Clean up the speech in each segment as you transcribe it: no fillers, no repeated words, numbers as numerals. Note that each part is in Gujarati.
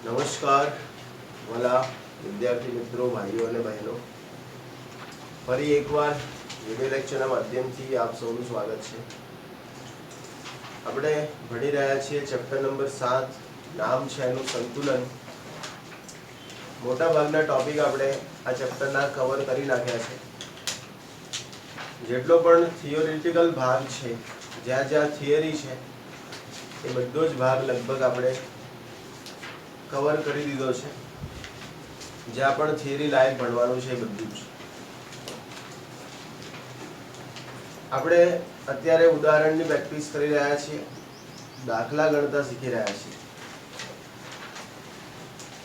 નમસ્કાર વાલા વિદ્યાર્થી મિત્રો, ભાઈઓ અને બહેનો, ફરી એકવાર વિડિયો લેક્ચરના માધ્યમથી આપ સૌનું સ્વાગત છે. આપણે ભણી રહ્યા છીએ ચેપ્ટર નંબર 7, નામ છે એનું સંતુલન. મોટા ભાગના ટોપિક આપણે આ ચેપ્ટરના કવર કરી નાખ્યા છે. જેટલો પણ થિયોરિટિકલ ભાગ છે, જ્યાં જ્યાં થિયરી છે, એ બધો જ ભાગ લગભગ આપણે કવર કરી દીધો છે. જ્યાં પણ થિયરી લાયક ભણવાનું છે એ બધું જ આપણે અત્યારે ઉદાહરણની પ્રેક્ટિસ કરી રહ્યા છીએ, દાખલા ગણતા શીખી રહ્યા છીએ.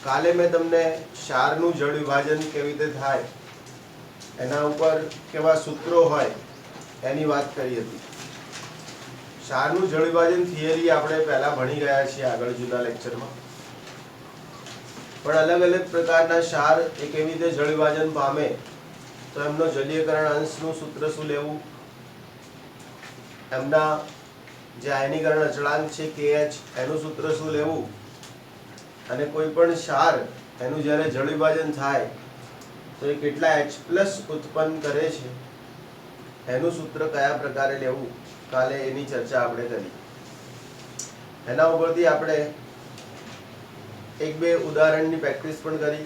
કાલે મેં તમને ક્ષારનું જળ વિભાજન કેવી રીતે થાય, એના ઉપર કેવા સૂત્રો હોય એની વાત કરી હતી. ક્ષારનું જળ વિભાજન થિયરી આપણે પહેલા ભણી ગયા છીએ આગળ જૂના લેક્ચરમાં. પણ અલગ અલગ પ્રકારના ક્ષાર એ કેવી રીતે જળ વિભાજન પામે, તો એમનો જલીયકરણ અંશનું સૂત્ર શું લેવું, એમના જે આયનીકરણ અચળાંક છે KH એનું સૂત્ર શું લેવું, અને કોઈ પણ ક્ષાર એનું જ્યારે જળ વિભાજન થાય તો એ કેટલા H+ ઉત્પન્ન કરે છે એનું સૂત્ર કયા પ્રકારે લેવું, કાલે એની ચર્ચા આપણે કરી. એના ઉપરથી આપણે એક બે ઉદાહરણની પ્રેક્ટિસ પણ કરી.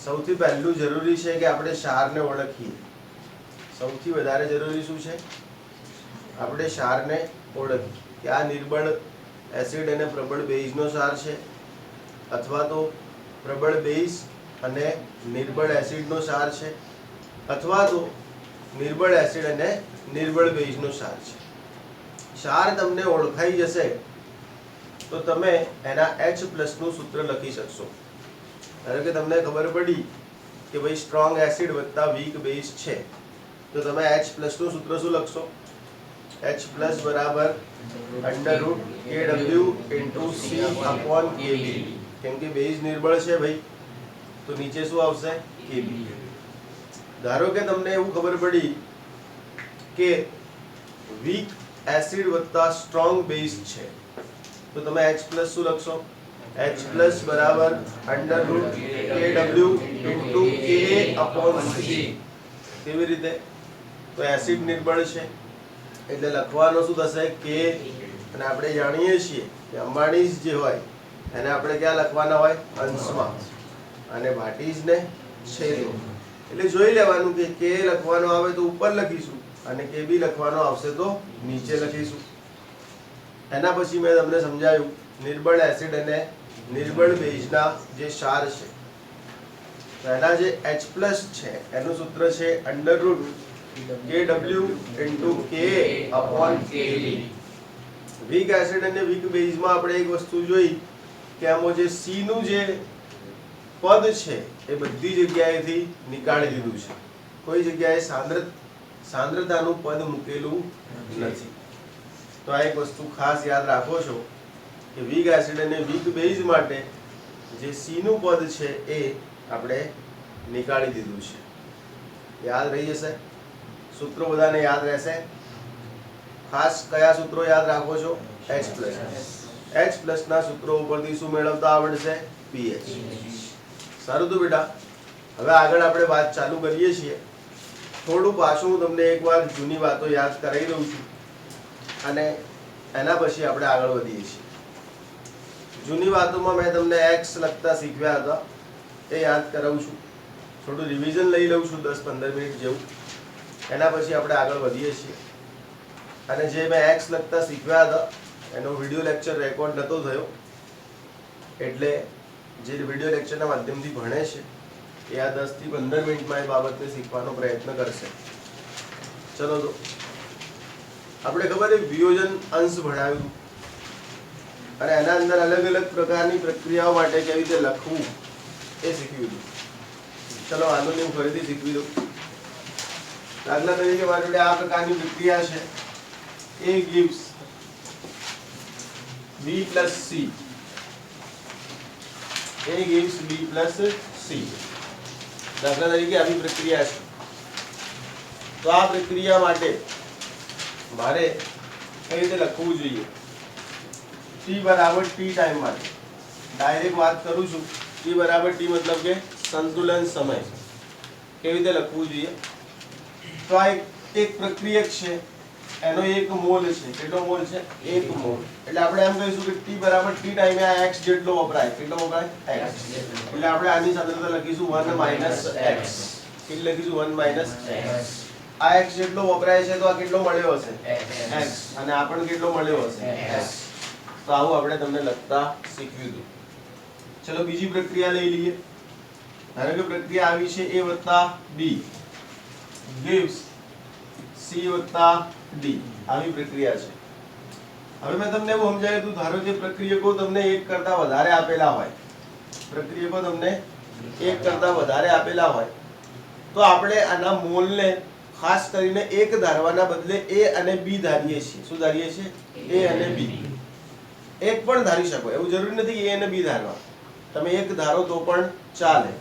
સૌથી પહેલું જરૂરી છે કે આપણે ક્ષારને ઓળખીએ. સૌથી વધારે જરૂરી શું છે? આપણે ક્ષારને ઓળખીએ કે આ નિર્બળ એસિડ અને પ્રબળ બેઝનો ક્ષાર છે, અથવા તો પ્રબળ બેઝ અને નિર્બળ એસિડનો ક્ષાર છે, અથવા તો નિર્બળ એસિડ અને નિર્બળ બેઝનો ક્ષાર છે. ક્ષાર તમને ઓળખાઈ જશે તો તમે એના H+ નું સૂત્ર લખી શકશો. ધારો કે તમને ખબર પડી કે ભાઈ સ્ટ્રોંગ એસિડ વત્તા વીક બેઝ છે, તો તમે H+ નું સૂત્ર શું લખશો? H+ બરાબર √KW × C/Kb. કેમ કે બેઝ નિર્બળ છે ભાઈ, તો નીચે શું આવશે? Kb. ધારો કે તમને એવું ખબર પડી કે વીક એસિડ વત્તા સ્ટ્રોંગ બેઝ છે, તો તમે H+ શું લખશો? H+ બરાબર √KW × Ka/C. કેવી રીતે? તો એસિડ નિર્બળ છે એટલે લખવાનો શું થશે? K. અને આપણે જાણીએ છીએ કે અંબાણીઝ જે હોય એને આપણે ક્યાં લખવાના હોય? અંશમાં, અને ભાટીજને છેદમાં. એટલે જોઈ લેવાનું કે K લખવાનો આવે તો ઉપર લખીશું, અને Kb લખવાનો આવશે તો નીચે લખીશું. એના પછી મેં તમને સમજાવ્યું નિર્બળ એસિડ અને નિર્બળ બેઝના જે ક્ષાર છે, તો એના જે H+ છે એનું સૂત્ર છે √KW × Ka/Kb. વીક એસિડ અને વીક બેઝમાં આપણે એક વસ્તુ જોઈ કે આમાં જે C નું જે પદ છે એ બધી જગ્યાએથી નીકાળી દીધું છે. કોઈ જગ્યાએ સાંદ્રતાનું પદ મૂકેલું નથી. તો આ એક વસ્તુ ખાસ યાદ રાખો છો કે વીક એસિડ અને વીક બેઝ માટે જે C નું પદ છે એ આપણે નીકાળી દીધું છે. યાદ રહી જશે? સૂત્રો બધાને યાદ રહેશે? ખાસ કયા સૂત્રો યાદ રાખો છો? H+. H+ ના સૂત્રો ઉપરથી શું મેળવતા આવડશે? pH. સારું તો બેટા, હવે આગળ આપણે વાત ચાલુ કરીએ છીએ. થોડું પાછું હું તમને એકવાર જૂની વાતો યાદ કરાવી દઉં છું, અને એના પછી આપણે આગળ વધીએ છીએ. જૂની વાતોમાં મેં તમને X લખતા શીખવ્યા હતા, એ યાદ કરાવું છું. થોડું રિવિઝન લઈ લઉં છું, 10-15 મિનિટ જેવું. એના પછી આપણે આગળ વધીએ છીએ. અને જે મેં X લખતા શીખવ્યા હતા એનો વિડીયો લેક્ચર રેકોર્ડ નહોતો થયો, એટલે જે વિડીયો લેક્ચરના માધ્યમથી ભણે છે એ આ 10-15 મિનિટમાં એ બાબતને શીખવાનો પ્રયત્ન કરશે. ચલો તો આપણે ખબર છે વિયોજન અંશ ભણાવ્યું, અને એના અંદર અલગ અલગ પ્રકારની પ્રક્રિયાઓ માટે કેવી રીતે લખવું એ શીખવ્યું હતું. ચલો આનું હું ફરીથી શીખવી દઉં. દાખલા તરીકે મારી જોડે આ પ્રકારની પ્રક્રિયા છે. A gives B + C. A gives B + C. દાખલા તરીકે આવી પ્રક્રિયા છે. તો આ પ્રક્રિયા માટે મારે કઈ રીતે લખવું જોઈએ? T બરાબર T ટાઈમ માટે ડાયરેક્ટ વાત કરું છું, T બરાબર T મતલબ કે સંતુલન સમય. કેવી રીતે લખવું જોઈએ? તો આ એક પ્રક્રિયક છે, એનો 1 મોલ છે. કેટલો મોલ છે? 1 મોલ. એટલે આપણે એમ કહીશું કે T બરાબર T ટાઈમે આ x જેટલો વપરાય. કેટલો વપરાય? x. એટલે આપણે આની સાંદ્રતા લખીશું 1 માઈનસ x. કેટલું લખીશું? 1 માઈનસ x. આ x જેટલો વપરાય છે તો આ કેટલો મળ્યો હશે? x. અને આ પણ કેટલો મળ્યો હશે? x. તો આવું આપણે તમને લખતા શીખવ્યું હતું. ચલો બીજી પ્રક્રિયા લઈ લઈએ. ધારો કે પ્રક્રિયા આવી છે a b gives c d. આવી પ્રક્રિયા છે. હવે મેં તમને એવું સમજાવ્યું હતું, ધારો કે પ્રક્રિયકો તમને એક કરતા વધારે આપેલા હોય, પ્રક્રિયકો તમને એક કરતા વધારે આપેલા હોય તો આપણે આના મોલને ખાસ કરીને એક ધારવાના બદલે a અને b ધારીએ છીએ. શું ધારીએ છીએ? a અને b. એક પણ ધારી શકો, એવું જરૂરી નથી કે a અને b ધારવા. તમે એક ધારો તો પણ ચાલે.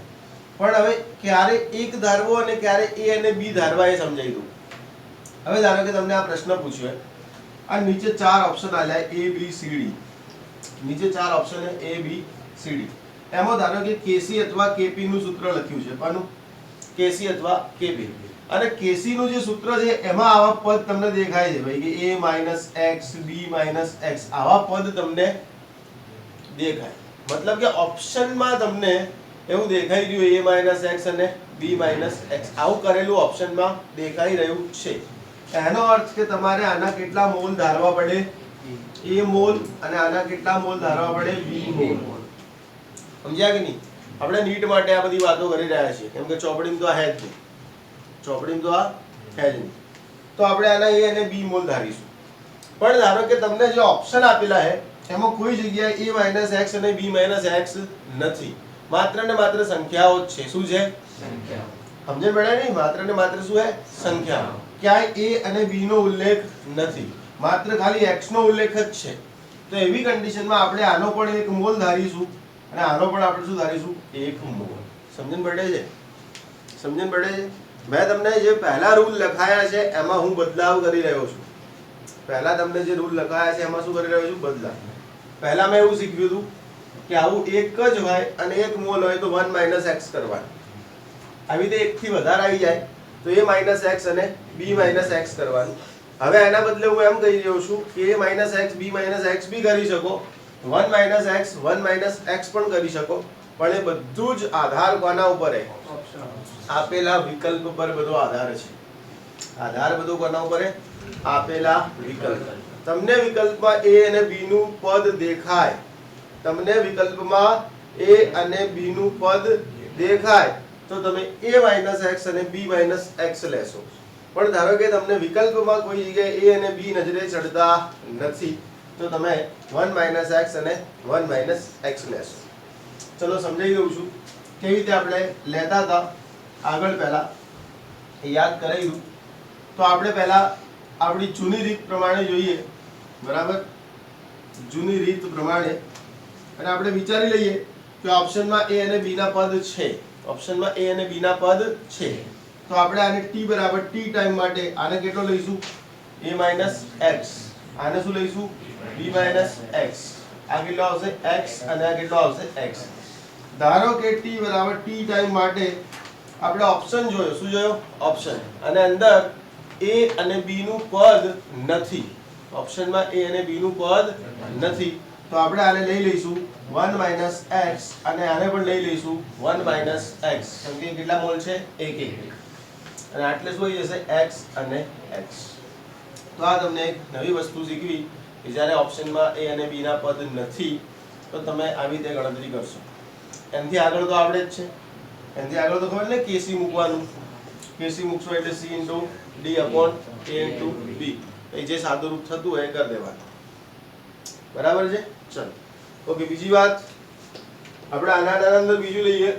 પણ હવે ક્યારે એક ધારવો અને ક્યારે a અને b ધારવા એ સમજાવી દઉં. હવે ધારો કે તમને આ પ્રશ્ન પૂછ્યો, આ નીચે 4 option Alya a b c d. નીચે 4 ઓપ્શન છે a b c d. એમાં ધારો કે kc અથવા kp નું સૂત્ર લખ્યું છે. કોનું? kc અથવા kp. અને kc નું જે સૂત્ર છે એમાં આવા પદ તમને દેખાય છે ભાઈ, કે a x b x આવા પદ તમને દેખાય. મતલબ કે ઓપ્શનમાં તમને એવું દેખાઈ રહ્યું a x અને b x આવું કરેલું ઓપ્શનમાં દેખાઈ રહ્યું છે. એનો અર્થ કે તમારે આના કેટલા મોલ ધારવા પડે? a mall. અને આના કેટલા મોલ ધારવા પડે? b mall. સમજ્યા કે નહીં? આપણે નીટ માટે આ બધી વાતો કરી રહ્યા છીએ, કેમ કે ચોપડીમાં તો આ હે જ નહીં. ચોપડીમાં તો આ હે જ નહીં. તો આપણે આના a અને b મોલ ધારીશું. પણ ધારો કે તમને જે ઓપ્શન આપેલા છે એમાં કોઈ જગ્યાએ a x અને b x નથી. માત્ર ને માત્ર સંખ્યાઓ જ છે. શું છે? સંખ્યાઓ. સમજણ પડે નહીં? માત્ર ને માત્ર શું છે? સંખ્યાઓ. ક્યાંય a અને b નો ઉલ્લેખ નથી, માત્ર ખાલી x નો ઉલ્લેખ જ છે. તો એવી કન્ડિશનમાં આપણે આનો પણ 1 મોલ ધારીશું અને આનો પણ આપણે શું ધારીશું? 1 મોલ. સમજણ પડે છે? સમજણ પડે છે? મેં તમને જે પહેલા રૂલ લખાયા છે એમાં હું બદલાવ કરી રહ્યો છું. પહેલા તમને જે રૂલ લખાયા છે એમાં શું કરી રહ્યો છું? બદલાવ. પહેલા મેં એવું શીખ્યું હતું કે આવું એક જ હોય અને 1 મોલ હોય તો 1 x કરવાનું. આવી રીતે એક થી વધારે આવી જાય તો a x અને b x કરવાનું. હવે એના બદલે હું એમ કહી રહ્યો છું કે a x b x બી કરી શકો, 1 x 1 x પણ કરી શકો, પણ એ બધું જ આધાર કોના ઉપર છે? આપેલા વિકલ્પ પર બધો આધાર છે. આધાર બધો કોના ઉપર છે? આપેલા વિકલ્પ. તમને વિકલ્પમાં a અને b નું પદ દેખાય, તમને વિકલ્પમાં a અને b નું પદ દેખાય તો તમે a x અને b x લેશો. પણ ધારો કે તમને વિકલ્પમાં કોઈ જગ્યાએ a અને b નજરે ચડતા નથી તો તમે 1 x અને 1 x લેશો. ચલો સમજાવી દઉં છું કેવી રીતે આપણે લેતા હતા. આગળ પહેલા યાદ કરાવી દઉં તો આપણે પહેલા આપણી જૂની રીત પ્રમાણે જોઈએ. બરાબર? જૂની રીત પ્રમાણે અને આપણે વિચારી લઈએ કે ઓપ્શનમાં a અને b ના પદ છે. ઓપ્શનમાં a અને b ના પદ છે તો આપણે આને t બરાબર t ટાઈમ માટે આને કેટલો લઈશું? a x. આને શું લઈશું? b x. આ કેટલો આવશે? x. અને આ કેટલો આવશે? x. ધારો કે t બરાબર t ટાઈમ માટે આપણે ઓપ્શન જોયો. શું જોયો? ઓપ્શન. અને અંદર a અને b નું પદ નથી. ઓપ્શનમાં a અને b નું પદ નથી તો આપણે આને લઈ લઈશું 1 x અને આને પણ લઈ લઈશું 1 x. કેમ કે કેટલા મોલ છે? 1 અને આટલે શું થઈ જશે? x અને x. તો આ તમને એક નવી વસ્તુ શીખવી કે જ્યારે ઓપ્શનમાં a અને b ના પદ નથી તો તમે આવી રીતે ગણતરી કરશો. એનાથી આગળ તો આવડે જ છે. એનાથી આગળ તો ખબર ને kc મૂકવાનું. kc મૂકશો એટલે c d a b. એ જે સાદું રૂપ થતું હોય એ કરી દેવાનું. બરાબર છે? ચલો ઓકે. બીજી વાત આપણે આના અંદર બીજું લઈએ.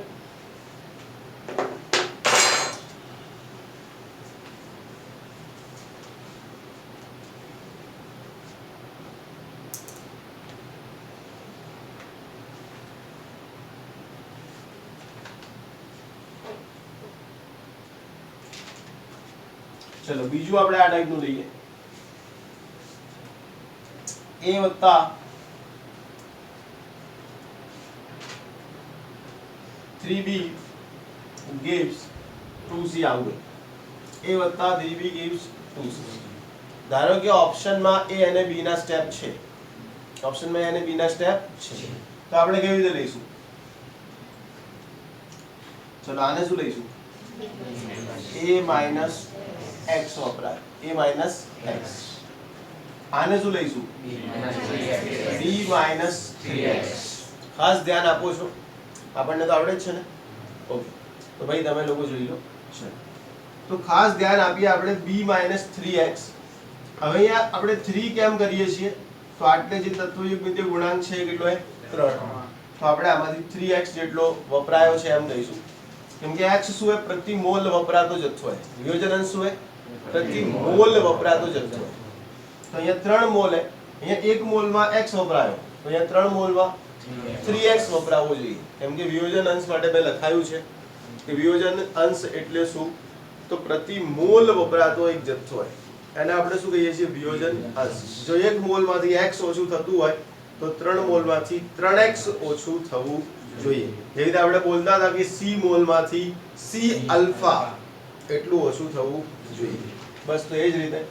ચલો બીજું આપણે આ ટાઈપનું લઈએ. a વત્તા 3b gives 2c આવું a વત્તા 3b gives 2c. ધારો કે ઓપ્શનમાં a અને b ના સ્ટેપ છે, ઓપ્શનમાં a અને b ના સ્ટેપ છે, તો આપણે કેવી રીતે લઈશું? ચલો આને શું લઈશું? a માઈનસ x વપરાય, a માઈનસ x. આને શું લઈશું? b minus 3x. ખાસ ધ્યાન આપો છો, આપણને તો આવડે જ છે ને? ઓકે, તો ભાઈ તમે લોકો જોઈ લો. તો ખાસ ધ્યાન આપીએ આપણે b માઈનસ 3x. હવે અહીંયા આપણે 3 કેમ કરીએ છીએ? તો આટલે જે તત્વયુગ્મ વિદ્યુત ગુણાંક છે કેટલો છે? 3. તો આપણે આમાંથી 3x જેટલો વપરાયો છે એમ કહીશું, કેમ કે x શું છે? પ્રતિ મોલ વપરાતો જથ્થો છે. વિયોજન અંશ શું છે? પ્રતિ મોલ વપરાતો જથ્થો છે. તો અહીંયા 3 મોલ છે, અહીંયા 1 મોલમાં x વપરાયો, તો અહીંયા 3 મોલમાં 3x વપરાવો જોઈએ, કેમ કે વિયોજન અંશ માટે મેં લખાયું છે કે વિયોજન અંશ એટલે શું? તો પ્રતિ મોલ વપરાતો એક જથ્થો છે, એને આપણે શું કહીએ છીએ? વિયોજન અંશ. જો 1 મોલમાંથી x ઓછું થતું હોય તો 3 મોલમાંથી 3x ઓછું થવું જોઈએ. જે રીતે આપણે બોલતા હતા કે c મોલમાંથી c આલ્ફા એટલું ઓછું થવું જોઈએ. બસ તો એ જ રીતે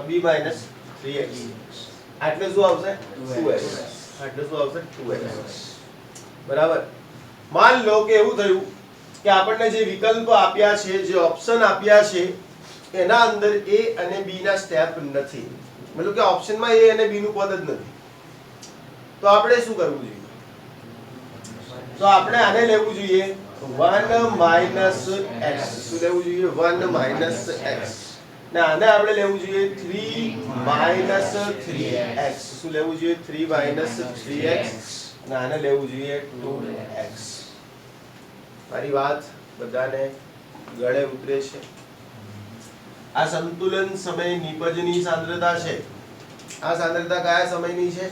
b માઈનસ 3x એટલે શું આવશે? 2x. એટલે શું આવશે? 2x. બરાબર. માન લો કે એવું થયું કે આપણને જે વિકલ્પ આપ્યા છે, જે ઓપ્શન આપ્યા છે, એના અંદર a અને b ના સ્ટેપ નથી, મતલબ કે ઓપ્શનમાં a અને b નું પદ જ નથી. તો આપણે શું કરવું જોઈએ? તો આપણે આને લેવું જોઈએ 1 માઈનસ x. શું લેવું જોઈએ? 1 માઈનસ x. ને આને આપણે લેવું જોઈએ 3 માઈનસ 3x. શું લેવું જોઈએ? 3 માઈનસ 3x. અને આને લેવું જોઈએ 2x. મારી વાત બધાને ગળે ઉતરે છે? આ સંતુલન સમય નિપજની સાંદ્રતા છે. આ સાંદ્રતા કયા સમયની છે?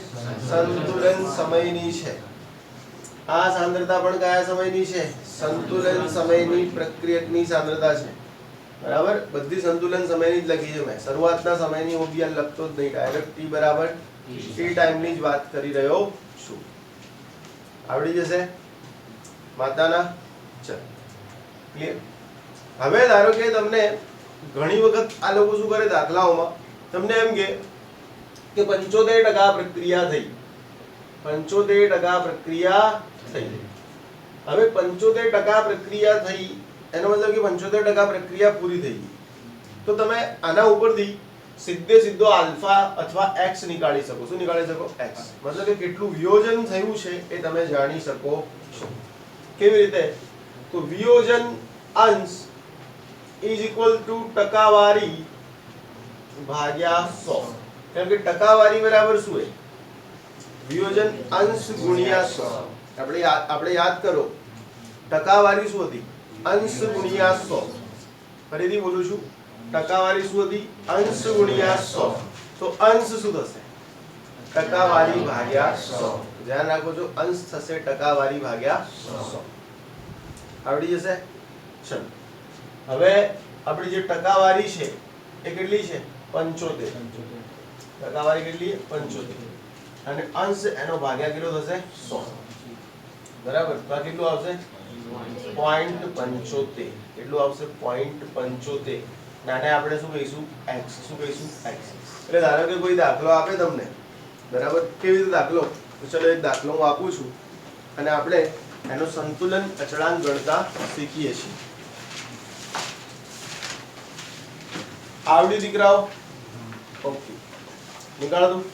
સંતુલન સમયની છે. આ સાંદ્રતા પણ કયા સમયની છે? સંતુલન સમયની પ્રક્રિયકની સાંદ્રતા છે. બરાબર. બધી સંતુલન સમયની જ લખી છે મેં, શરૂઆતના સમયની હું બી લખતો જ નહીં, ડાયરેક્ટ t બરાબર t ટાઈમની જ વાત કરી રહ્યો છું. આવડી જશે માતાના? ચલ ક્લિયર. હવે ધારો કે તમને ઘણી વખત આ લોકો શું કરે દાખલાઓમાં, તમને એમ કે 75% પ્રક્રિયા થઈ, 75% પ્રક્રિયા થઈ. હવે 75% પ્રક્રિયા થઈ એનો મતલબ કે 75% પ્રક્રિયા પૂરી થઈ ગઈ. તો તમે આના ઉપરથી સીધો આલ્ફા અથવા x નીકાળી શકો. શું નીકાળી શકો? x. મતલબ કે કેટલું વિયોજન થયું છે એ તમે જાણી શકો છો. કેવી રીતે? તો વિયોજન અંશ ઇઝ ઇક્વલ ટુ ટકાવારી ભાગ્યા 100. કેમ કે ટકાવારી બરાબર શું છે? વિયોજન અંશ ગુણ્યા 100. આપણે યાદ કરો, ટકાવારી શું હતી? અંશ ગુણ્યા 100. ફરીથી બોલું છું, ટકાવારી શું હતી? અંશ ગુણ્યા 100. તો અંશ શું થશે? ટકાવારી ભાગ્યા 100. ધ્યાન રાખો છો, અંશ થશે ટકાવારી ભાગ્યા 100. આવડી જશે? ચલો હવે આપણી જે ટકાવારી છે એ કેટલી છે? 75. ટકાવારી કેટલી છે? 75. અને અંશ એનો ભાગ્યા કેટલો થશે? 100. બરાબર. તો આ કેટલું આવશે? 0.75. કેટલું આવશે? 0.75. નાને આપણે શું કહીશું? x. શું કહીશું? x. એટલે ધારો કે કોઈ દાખલો આપે તમને, બરાબર. કેવી રીતે દાખલો? તો ચલો એક દાખલો હું આપું છું અને આપણે એનો સંતુલન અચળાંક ગણતા શીખીએ છીએ. આવડી દીકરાઓ? ઓકે, નીકાળ દઉં.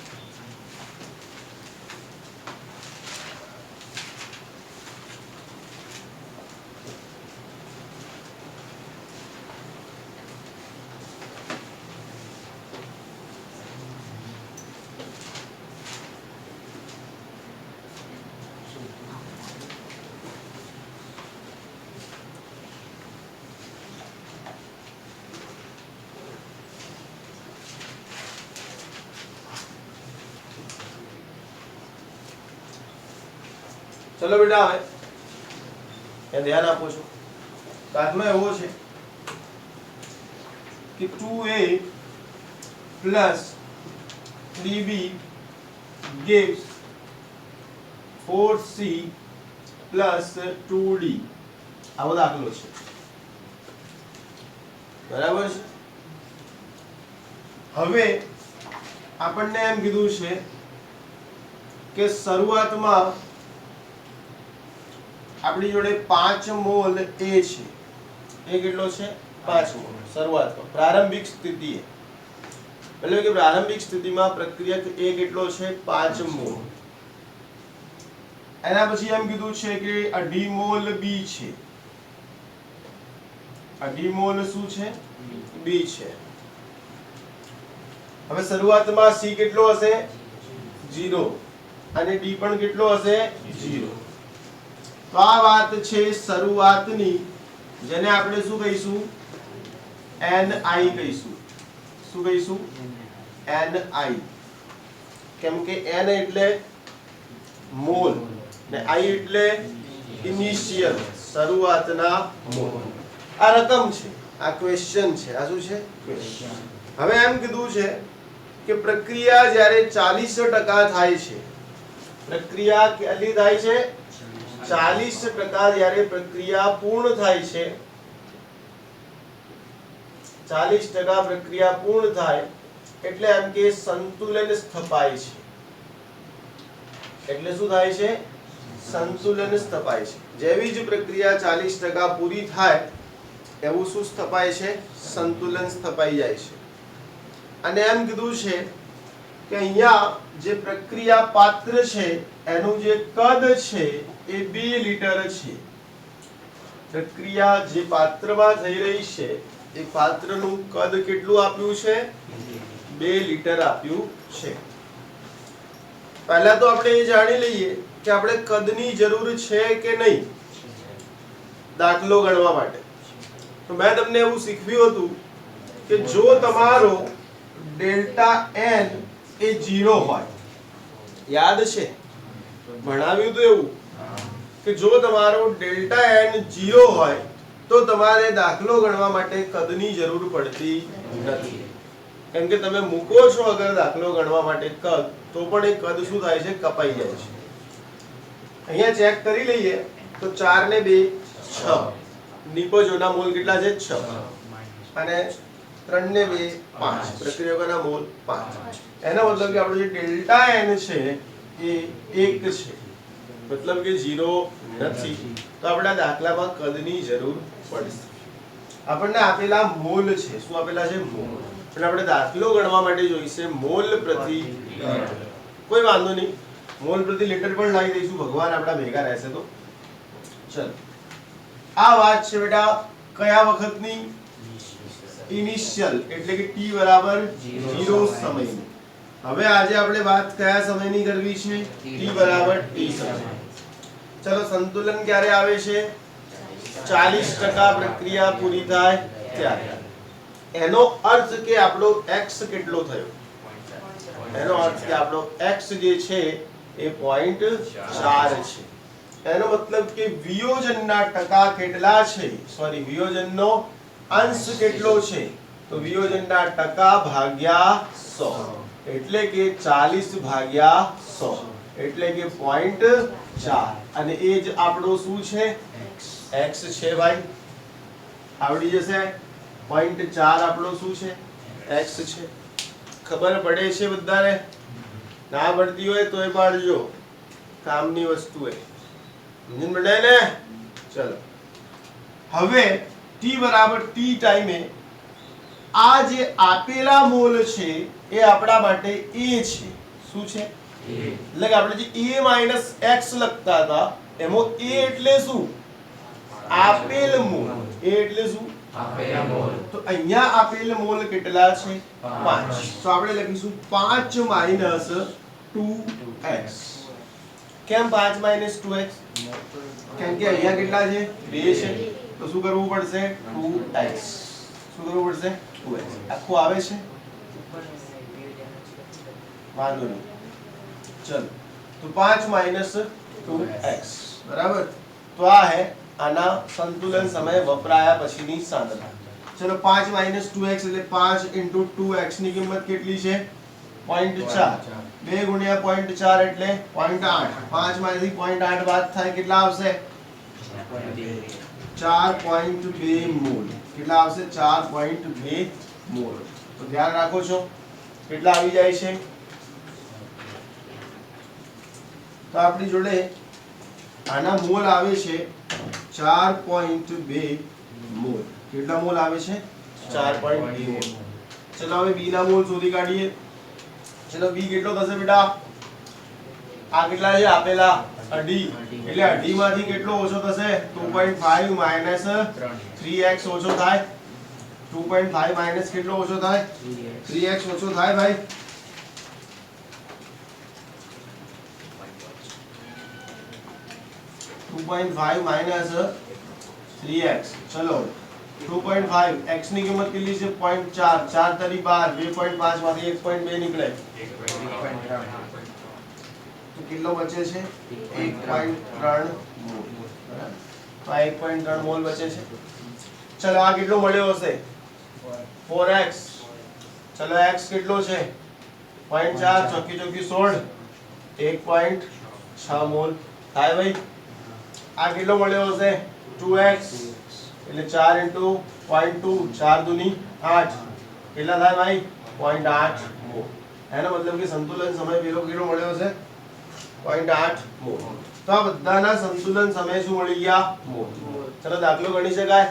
ચલો બેટા, હવે એ ધ્યાન આપો છો. દાખલો એવો છે કે 2a plus 3b gives 4c plus 2d આવો દાખલો છે, બરાબર છે. હવે આપણને એમ કીધું છે કે શરૂઆતમાં આપણી જોડે 5 મોલ એ છે. એ કેટલો છે? 5 મોલ શરૂઆતમાં પ્રારંભિક સ્થિતિએ, એટલે કે પ્રારંભિક સ્થિતિમાં પ્રક્રિયક એ કેટલો છે? 5 મોલ. એના પછી એમ કીધું છે કે અઢી મોલ બી છે. અઢી મોલ શું છે? બી છે. હવે શરૂઆતમાં સી કેટલો હશે? 0 અને ડી પણ કેટલો હશે? 0. તો આ વાત છે શરૂઆતની, જેને આપણે શું કહીશું? ni કહીશું. શું કહીશું? ni. કેમ કે n એટલે મોલ ને i એટલે ઇનિશિયલ, શરૂઆતના મોલ. આ રકમ છે, આ ક્વેશ્ચન છે. આ શું છે? ક્વેશ્ચન. હવે એમ કીધું છે કે પ્રક્રિયા જ્યારે 40% થાય છે, પ્રક્રિયા કેટલી થાય છે? 40% જ્યારે પ્રક્રિયા પૂર્ણ થાય છે, 40% પ્રક્રિયા પૂર્ણ થાય એટલે એમ કે સંતુલન સ્થપાય છે. એટલે શું થાય છે? સંતુલન સ્થપાય છે. જેવી જ પ્રક્રિયા 40% પૂરી થાય એવું શું સ્થપાય છે? સંતુલન સ્થપાઈ જાય છે. અને એમ કીધું છે કે અહીંયા જે પ્રક્રિયા પાત્ર છે એનું જે કદ છે એ 2 લીટર છે. પ્રક્રિયા જે પાત્રમાં થઈ રહી છે એ પાત્રનું કદ કેટલું આપ્યું છે? 2 લીટર આપ્યું છે. પહેલા તો આપણે એ જાણી લઈએ કે આપણે કદની જરૂર છે કે નહીં દાખલો ગણવા માટે. તો મેં તમને એવું શીખવ્યું હતું કે જો તમારો ડેલ્ટા n એ 0 હોય, યાદ છે ભણાવ્યું તો એવું કે જો તમારો ડેલ્ટા n 0 હોય તો તમારે દાખલો ગણવા માટે કદની જરૂર પડતી નથી. કેમ કે તમે મૂકો છો અગર દાખલો ગણવા માટે કદ, તો પણ એ કદ શું થાય છે? કપાઈ જાય છે. અહીંયા ચેક કરી લઈએ તો 4 ને 2 6. નિપજોના મોલ કેટલા છે? 6. અને 3 ને 2 5. પ્રક્રિયકોના મોલ 5. એનો મતલબ કે આપણો જે ડેલ્ટા n છે એ 1 છે, મતલબ કે 0 નથી. તો આપણા દાખલામાં કદની જરૂર પડશે. આપણને આપેલા મોલ છે. શું આપેલા છે? મોલ. પણ આપણે દાખલો ગણવા માટે જોઈશે મોલ પ્રતિ લીટર. કોઈ વાંધો નહીં, મોલ પ્રતિ લીટર પણ લાવી દઈશું, ભગવાન આપણા ભેગા રહેશે તો. ચલો, આ વાત છે બેટા કયા વખતની? ઇનિશિયલ, એટલે કે t બરાબર 0 સમયની. હવે આજે આપણે વાત કયા સમયની કરવી છે? t બરાબર t સમય. ચલો, સંતુલન ક્યારે આવે છે? 40% પ્રક્રિયા પૂરી થાય ત્યારે. એનો અર્થ કે આપણો x કેટલો થયો? એનો અર્થ કે આપણો x જે છે એ 0.4 છે. એનો મતલબ કે વિયોજનના ટકા કેટલા છે? સોરી, વિયોજનનો અંશ કેટલો છે? તો વિયોજનના ટકા ભાગ્યા 100, એટલે કે 40 ભાગ્યા 100, એટલે કે 0.4. અને એ જ આપણો શું છે? x છે ભાઈ, આવડી જશે. 0.4 આપણો શું છે? x છે. ખબર પડે છે બધાને? ના પડતી હોય તો એ પાડજો, કામની વસ્તુ છે. સમજણ પડે ને? ચલો, હવે t બરાબર t ટાઈમે આ જે આપેલા મોલ છે એ આપણા માટે a છે. શું છે? એટલે કે આપણે જે a માઈનસ x લખતા હતા એમાં a એટલે શું? આપેલ મોલ. a એટલે શું? આપેલા મોલ. તો અહીંયા આપેલ મોલ કેટલા છે? 5. તો આપણે લખીશું 5 માઈનસ 2x. કેમ 5 માઈનસ 2x? કેમ કે અહીંયા કેટલા છે? 2 છે. તો શું કરવું પડશે? 2x. શું કરવું પડશે? 2x. આખું આવે છે? વાંધો નહીં. ચલો, તો 5 માઈનસ 2x બરાબર. તો આ હે આના સંતુલન સમય વપરાયા પછીની સાંદ્રતા. ચલો, 5 માઈનસ 2x એટલે 5 ઇન્ટુ 2x ની કિંમત કેટલી છે? 0.4. 2 ગુણ્યા 0.4 એટલે 0.8. 5 માંથી 0.8 બાદ થાય કેટલા આવશે? 4.2 મોલ કેટલા આવશે 4.2 મોલ તો ધ્યાન રાખો છો કેટલા આવી જાય છે તો આપણી જોડે આના મોલ આવે છે 4.2 મોલ કેટલા મોલ આવે છે 4.2 મોલ ચલો હવે બી ના મોલ શોધી કાઢીએ ચલો બી કેટલો થશે બેટા આ કેટલા છે આપેલા અઢી એટલે અઢી માંથી કેટલો ઓછો થશે 2.5 માઈનસ 3x ઓછો થાય 2.5 માઈનસ કેટલો ઓછો થાય 3x ઓછો થાય ભાઈ 2.5 માઈનસ 3x ચલો 2.5 x ની કિંમત કેટલી છે 0.4 4 તરી 12 2.5 માંથી 1.2 નીકળે તો કેટલો બચે છે 1.3 મોલ બરાબર તો આ 1.3 મોલ બચે છે ચલો આ કેટલો મળ્યો હશે 4x ચલો x કેટલો છે 0.4 ચોકી ચોકી 16 1.6 મોલ થાય ભાઈ આ કેટલો મળ્યો હશે 2x એટલે 4 * 0.2 4 દુની 8 કેટલા થાય ભાઈ 0.8 મોલ એનો મતલબ કે સંતુલન સમય પેલો કેટલો મળ્યો છે 0.8 મોલ તો આ બધાના સંતુલન સમય શું મળી ગયા મોલ ચલો દાખલો ગણી શકાય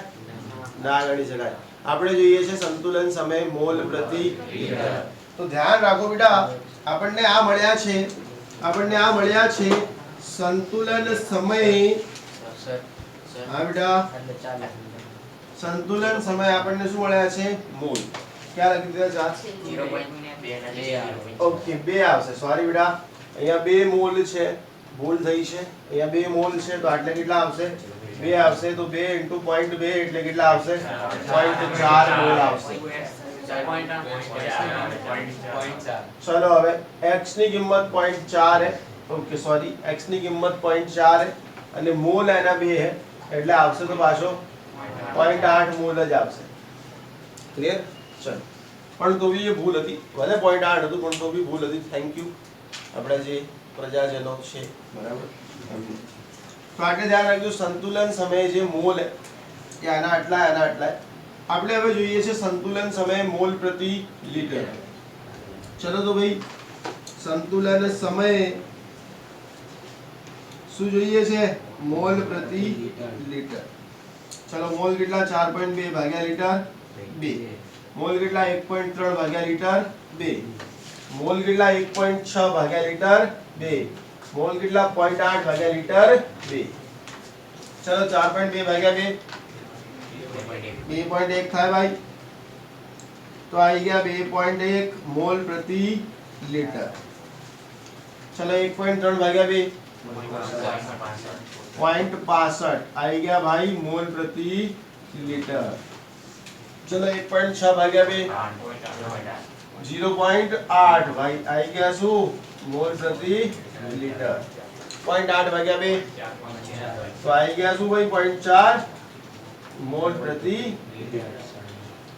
ના ગણી શકાય આપણે જોઈએ છે સંતુલન સમય મોલ પ્રતિ લિટર તો ધ્યાન રાખો બેટા આપણને આ મળ્યા છે સંતુલન સમય હા બેટા સંતુલન સમય આપણને શું મળ્યા છે મોલ ક્યાં લખી દીધા 0.2 ઓકે 2 આવશે સોરી બેટા અહીંયા 2 મોલ છે ભૂલ થઈ છે અહીંયા 2 મોલ છે તો આટલે કેટલા આવશે 2 આવશે તો 2 * 0.2 એટલે કેટલા આવશે 0.4 મોલ આવશે ચલો હવે x ની કિંમત 0.4 है ઓકે સોરી x ની કિંમત 0.4 है અને મોલ એના 2 है એટલે આવશે તો પાછો 0.8 મોલ જ આવશે ક્લિયર ચલો પણ તો બી એ ભૂલ હતી ભલે 0.8 હતું પણ તો બી ભૂલ હતી થેન્ક યુ આપણા જે પ્રજાજનો છે બરાબર તો આટલે ધ્યાન રાખજો સંતુલન સમય જે મોલ એ આના આટલા આપણે હવે જોઈએ છે સંતુલન સમય મોલ પ્રતિ લિટર ચલો તો ભાઈ સંતુલન સમય શું જોઈએ છે મોલ પ્રતિ લિટર ચલો મોલ કેટલા 4.2 ભાગ્યા લિટર 2 મોલ કેટલા 1.3 ભાગ્યા લિટર 2 મોલ કેટલા 1.6 ભાગ્યા લિટર 2 મોલ કેટલા 0.8 ભાગ્યા લિટર 2 ચલો 4.2 ભાગ્યા 2 2.1 થાય ભાઈ તો આવી ગયા 2.1 મોલ પ્રતિ લિટર ચલો 1.3 ભાગ્યા 2 0.65 આવી ગયા ભાઈ મોલ પ્રતિ લિટર ચલો 1.6 ભાગ્યા 2 0.8 ભાઈ આવી ગયા શું મોલ પ્રતિ લિટર 0.8 ભાગ્યા 2 તો આવી ગયા શું ભાઈ 0.4 મોલ પ્રતિ લિટર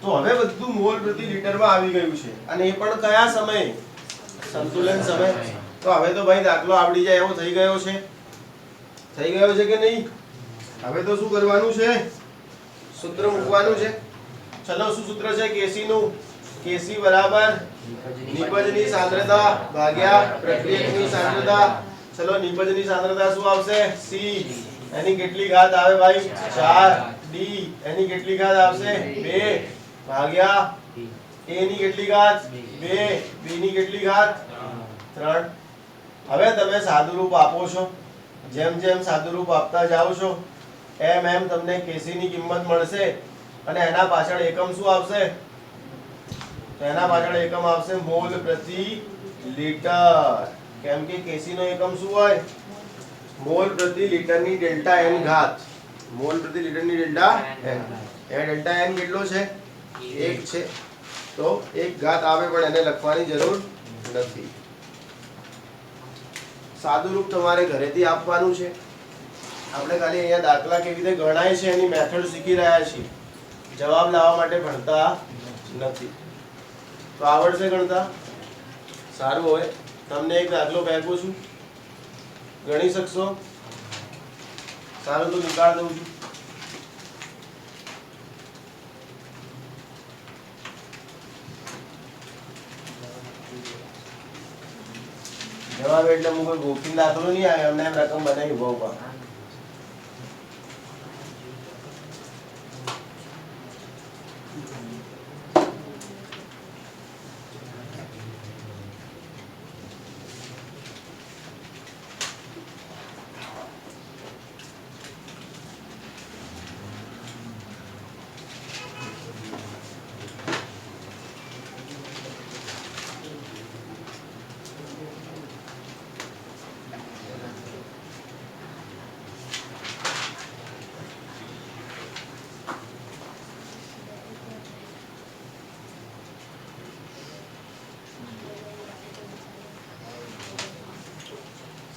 તો હવે બધું મોલ પ્રતિ લિટર માં આવી ગયું છે અને એ પણ કયા સમયે સંતુલન સમય તો હવે તો ભાઈ દાખલો આવડી જાય એવો થઈ ગયો છે કે નહીં હવે તો શું કરવાનું છે સૂત્ર મૂકવાનું છે ચલો શું સૂત્ર છે કેસી નું કેસી બરાબર નિપજની સાંદ્રતા ભાગ્યા પ્રક્રિયકની સાંદ્રતા ચલો નિપજની સાંદ્રતા શું આવશે c એની કેટલી ઘાત આવે ભાઈ 4 d એની કેટલી ઘાત આવશે 2 ભાગ્યા a ની કેટલી ઘાત 2 b ની કેટલી ઘાત 3 હવે તમે સાદુરૂપ આપો છો જેમ જેમ સાદુરૂપ આપતા જાઓ છો એમ તમને કેસી ની કિંમત મળશે અને એના પાછળ એકમ શું આવશે તો એના પાછળ એકમ આવશે મોલ પ્રતિ લિટર કેમ કે કેસી નો એકમ શું હોય મોલ પ્રતિ લિટર ની ડેલ્ટા n ઘાત મોલ પ્રતિ લિટર ની ડેલ્ટા n એ ડેલ્ટા n કેટલો છે 1 છે તો 1 ઘાત આવે પણ એને લખવાની જરૂર નથી સાદુરૂપ તમારે ઘરેથી આપવાનું છે આપણે ખાલી અહીંયા દાખલા કેવી રીતે ગણાય છે એની મેથડ શીખી રહ્યા છીએ જવાબ લાવવા માટે ભણતા નથી તો આવડશે ગણતા સારું હોય તમને એક દાખલો ફેંકું છું ગણી શકશો સારું તો નિકાળ દઉં છું. જવાબ એટલે હું કોઈ ગોખીને દાખલો નહીં આવ્યો, એમને એમ રકમ બનાવી ઉભા ઉભા.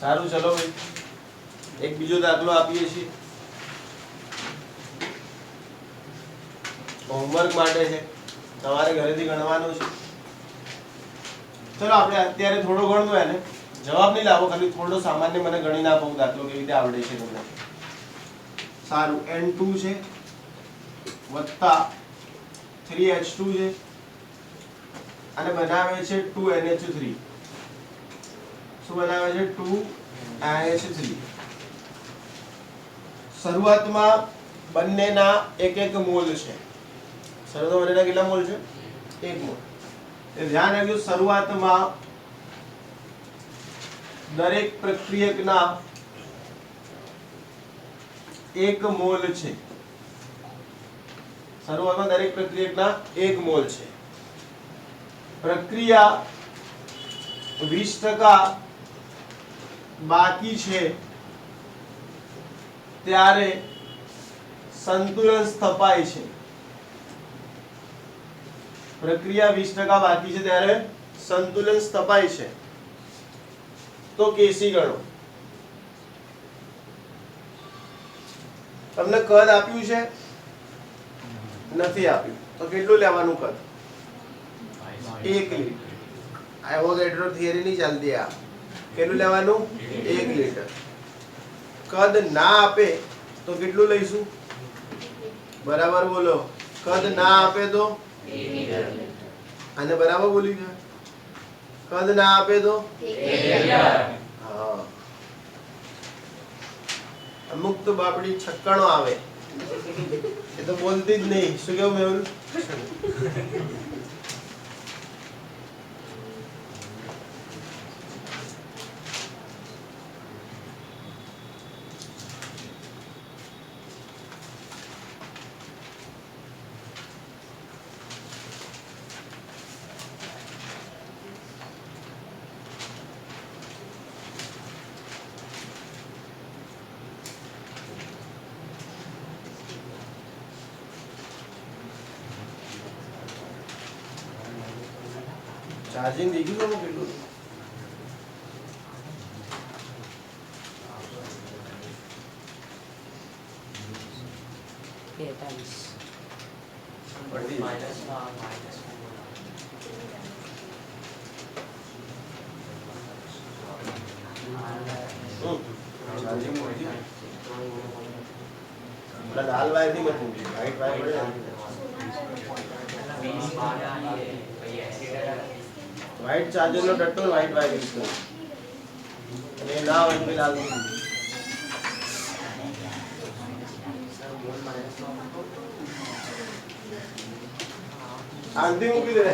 સારું ચલો ભાઈ, એક બીજો દાખલો આપીએ છીએ, હોમવર્ક માટે છે, તમારે ઘરેથી ગણવાનું છે. ચલો આપણે અત્યારે થોડો ગણવું, એને જવાબ નહીં લાવો, ખાલી થોડો સામાન્ય મને ગણીને આપો દાખલો કેવી રીતે આવડે છે તમને. સારું, N2 છે વત્તા 3H2 છે અને બનાવે છે 2NH3. શું બનાવે છે? 2NH3. શરૂઆતમાં બંનેના એક એક મોલ છે. શરૂઆતમાં બંનેના કેટલા મોલ છે? 1 મોલ. ધ્યાન રાખજો, શરૂઆતમાં દરેક પ્રક્રિયકના 1 મોલ છે. શરૂઆતમાં દરેક પ્રક્રિયકના 1 મોલ છે. પ્રક્રિયા 20% બાકી છે ત્યારે સંતુલન સ્થપાય છે. પ્રક્રિયા 20% બાકી છે ત્યારે સંતુલન સ્થપાય છે. તો કેસી ગણો. તમને કદ આપ્યું છે? નથી આપ્યું. તો કેટલું લેવાનું કદ? 1 લીટર. એવોગાડ્રો થિયરી નહીં ચાલતી આ. કેટલું લેવાનું? 1 લીટર. કદ ના આપે તો કેટલું લઈશું? બરાબર બોલો. કદ ના આપે તો આને બરાબર બોલી ગયા. કદ ના આપે તો હા. અમુક તો બાપડી છક્કણો આવે, એ તો બોલતી જ નહીં. શું કેવું મેહુલ? ચાર્જિંગ દેખ્યું તમે કેટલું? લાલ વાયર થી મત મૂકી, વ્હાઈટ વાયર પડે. વ્હાઈટ ચાર્જર નો ટટ્ટો વ્હાઈટ વાયર યુઝ કરો અને ના હોય તો લાલ મૂકી. આંધી મૂકી દે.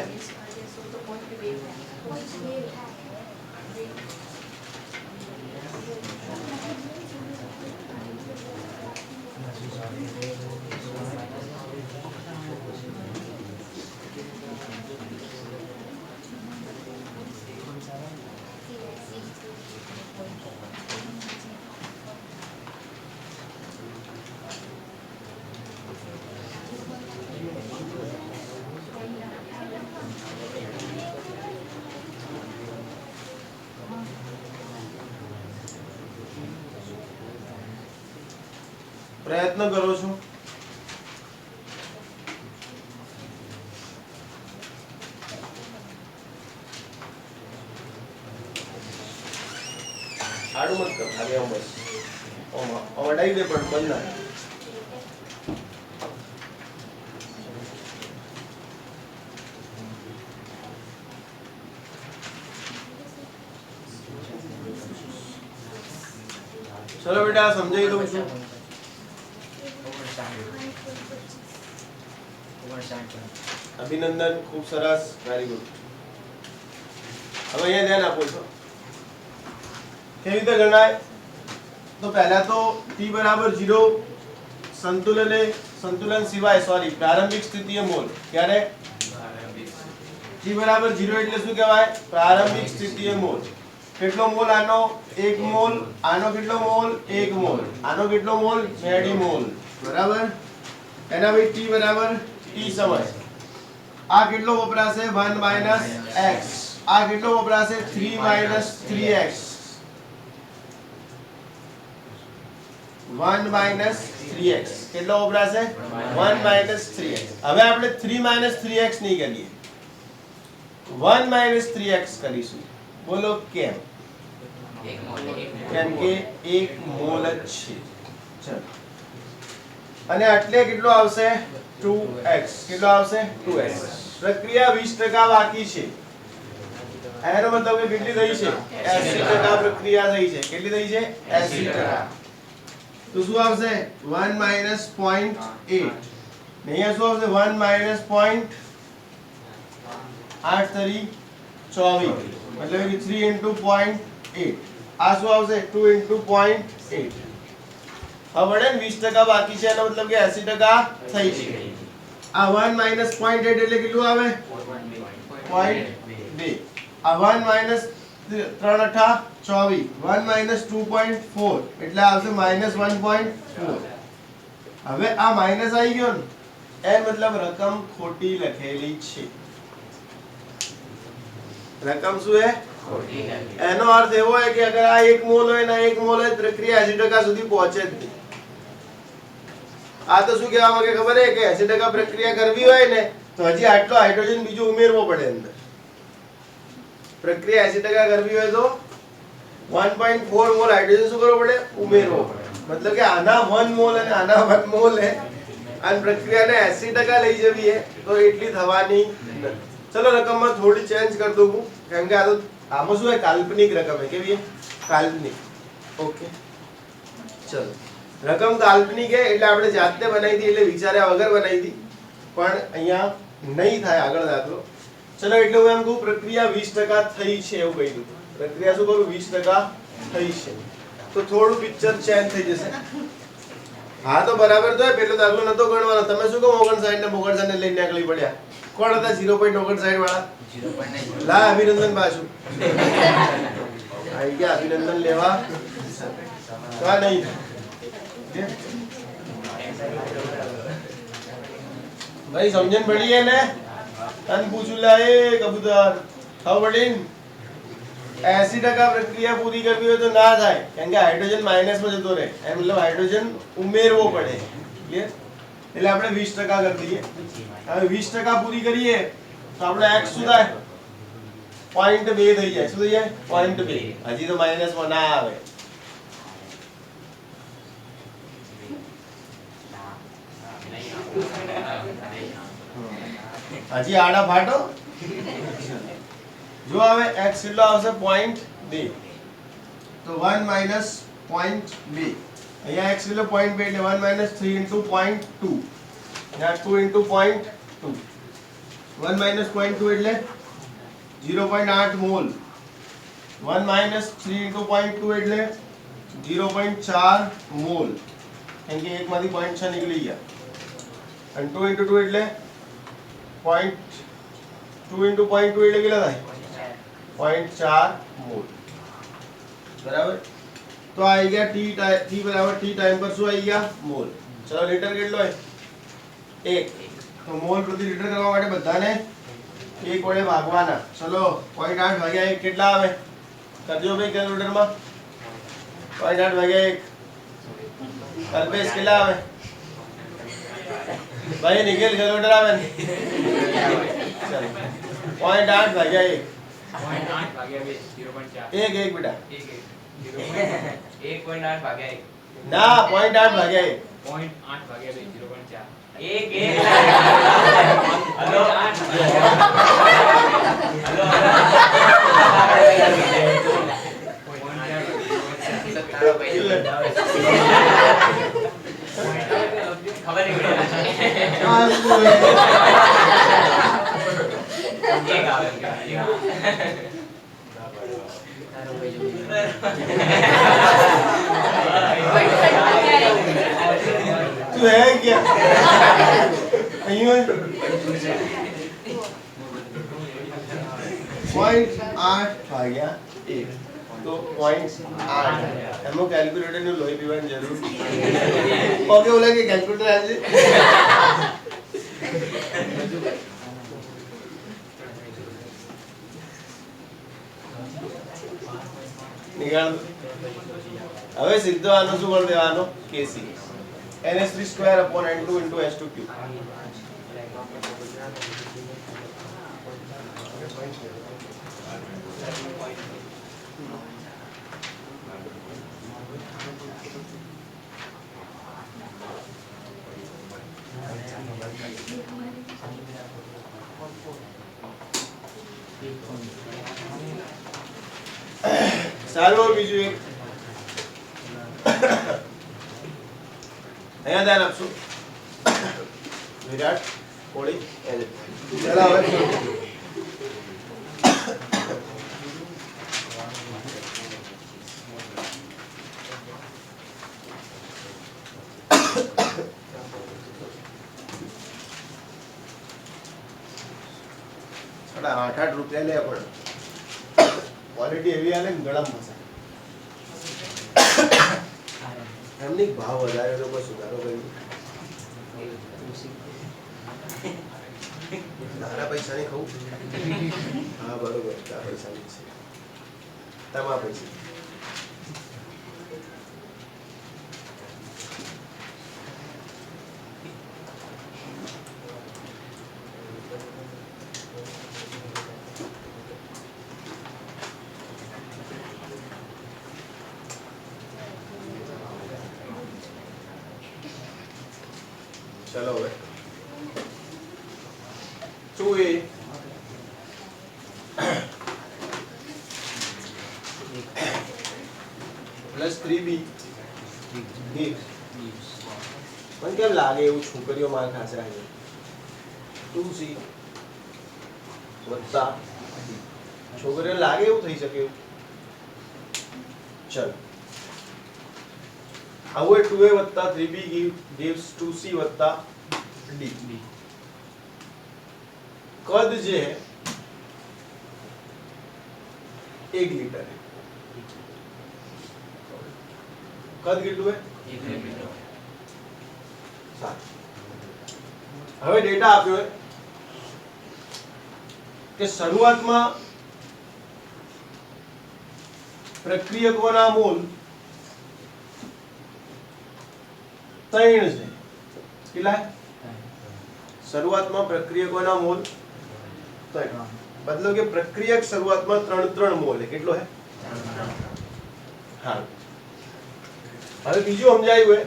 પ્રયત્ન કરો છો. આડું મત કરો, આગે આવો બસ. વડાઈ દે પણ બંધ ના ચલો બેટા સમજાવી દઉં છું અભિનંદન ખૂબ સરસ વેરી ગુડ હવે અહીંયા ધ્યાન આપો છો કેવી રીતે ગણાય તો પહેલા તો t બરાબર 0 સંતુલન સિવાય સોરી પ્રારંભિક સ્થિતિએ મોલ ક્યારે t બરાબર 0 એટલે શું કહેવાય પ્રારંભિક સ્થિતિએ મોલ કેટલો મોલ આનો 1 મોલ આનો કેટલો મોલ 1 મોલ આનો કેટલો મોલ 2 મોલ બરાબર એના ભાઈ t બરાબર t સમય આ કેટલો વપરાશે 1 - x આ કેટલો વપરાશે 3 - 3x 1 - 3x કેટલો વપરાશે 1 - 3x હવે આપણે 3 - 3x નહીં કરીએ 1 - 3x કરીશું બોલો કેમ કેમ કે 1 મોલ જ છે ચલો અને એટલે કેટલો આવશે 2x કેટલો આવશે 2x પ્રક્રિયા 20% બાકી છે એનો મતલબ કે કેટલી થઈ છે 80% પ્રક્રિયા થઈ છે કેટલી થઈ છે 80% તો શું આવશે 1 - 0.8 અહીંયા શું આવશે 1 - 0.8 તરી 24 मतलब कि 3 * 0.8 આ શું આવશે 2 * 0.8 હવે ને 20% બાકી છે એનો મતલબ કે 80% થઈ છે આ 1 - 0.8 એટલે કેટલું આવે 0.2 આ 1 - 3 * 24 1 - 2.4 એટલે આવશે -1.4 હવે આ માઈનસ આવી ગયો ને એ મતલબ રકમ ખોટી લખેલી છે રકમ શું है ખોટી એનો અર્થ એવો है कि अगर આ 1 મોલ હોય ને 1 મોલ હોય પ્રક્રિયા 80% સુધી પહોંચે જ નહીં આ તો શું કહેવા માંગે ખબર है કે 80% પ્રક્રિયા કરવી હોય ને તો હજી આટલો હાઇડ્રોજન બીજો ઉમેરવો પડે અંદર પ્રક્રિયા 80% કરવી હોય તો 1.4 મોલ હાઇડ્રોજન શું કરવો પડે ઉમેરવો પડે मतलब કે આના 1 મોલ અને આના 1 મોલ है અને પ્રક્રિયાને 80% લઈ જવી है તો એટલી થવાની નથી चलो रकम में थोड़ी चेंज कर दूं કેમ કે આ તો આમાં શું है काल्पनिक रकम है કેવી काल्पनिक ओके चलो रकम काल्पनिक है એટલે આપણે જાતે બનાવી દી એટલે વિચાર્યા વગર બનાવી દી પણ અહીંયા નહીં થાય આગળ દાખલો ચલો એટલે હું એમ કહું પ્રક્રિયા 20% થઈ છે એવું કહી દઉં પ્રક્રિયા શું કરું 20% થઈ છે તો થોડું પિક્ચર ચેન્જ થઈ જશે હા તો બરાબર તો પેલો દાખલો નતો ગણવાનો તમે શું કહો 59 ને 59 ને લઈને નીકળી પડ્યા કોણ હતા 0.59 વાળા 0.9 લા અભિનંદન પાછું આઈ ગયા અભિનંદન લેવા તો આ નહીં भाई समझन पड़ी है ने तन पूछ ला ए कबूतर खाओ बड़ीन 80% प्रक्रिया पूरी करवी હોય તો ના થાય કેમ કે હાઇડ્રોજન માઈનસ માં જતો રહે એ મતલબ હાઇડ્રોજન ઉમેરવો પડે ક્લિયર એટલે આપણે 20% કરી દઈએ હવે 20% પૂરી કરીએ તો આપણે x શું થાય 0.2 થઈ જાય શું થઈ જાય 0.2 હજી તો માઈનસ માં ના આવે હજી આડા ફાટો જો હવે x કેટલો આવશે 0.2 તો 1 - 0.2 અહીંયા x કેટલો 0.2 એટલે 1 - 3 * 0.2 ના 2 * 0.2 1 - 0.2 એટલે 0.8 મોલ 1 - 3 * 0.2 એટલે 0.4 મોલ કેમ કે એકમાંથી 0.6 નીકળી ગયા અને 2 * 2 એટલે 0.2 * 0.2 એટલે કેટલા થાય 0.4 મોલ બરાબર તો આવી ગયા t બરાબર t ટાઈમ પર શું આવી ગયા મોલ ચલો લીટર કેટલો હોય 1 તો મોલ પ્રતિ લીટર કરવા માટે બધાને 1 વડે ભાગવાના ચલો 0.8 ભાગ્યા 1 કેટલા આવે કરજો ભાઈ કેલ્ક્યુલેટર માં 0.8 ભાગ્યા 1 કલ્પેશ કેટલા આવે भाई निकल कैलकुलेटर આવે ને ચલ 0.8 ભાગ્યા 1 0.8 ભાગ્યા 2 0.4 1 1 બેટા 1 1 1.8 ભાગ્યા 1 ના 0.8 ભાગ્યા 1. 0.8 ભાગ્યા 2 0.4 એક હલો ખબર નહીં એક આવે તું હે क्या અહીંયા 0.8 ભાગ્યા 1 તો 0.8 એમાં કેલ્ક્યુલેટર નું લોહી પીવાની જરૂર ઓકે ઓલા કે કેલ્ક્યુલેટર આજે નિકાળ હવે સીધો આનો શું કરી દેવાનો kc ns3/n2 * s2 સારું બીજું એક અહીંયા ધ્યાન આપશો વિરાટ કોહલી ચાલો હવે સાડા 8 રૂપિયા લે પણ ક્વોલિટી એવી આલે ને ગળામાં મસાલા એમની ભાવ વધારે તો કોઈ સુધારો કર્યો તારા પૈસા નહીં ખાવું હા બરોબર તારા પૈસા નહીં છે તમારા પૈસા चलो भाई 2a प्लस 3b મને કેમ લાગે એવું છોકરીઓ માર ખાશે આજે 2c વત્તા છોકરીઓ લાગે એવું થઈ શકે એવું ચલ હવે 2a વત્તા 3b gives 2c વત્તા d કદ જે है 1 लीटर है કદ કેટલું है 1 મીટર સારું હવે ડેટા આપ્યો है કે શરૂઆતમાં પ્રક્રિયકોના મોલ 3 છે કેટલા શરૂઆતમાં પ્રક્રિયકોના મોલ 3 मतलब કે પ્રક્રિયક શરૂઆતમાં 3 મોલ है કેટલો है હા હવે બીજું સમજાયું है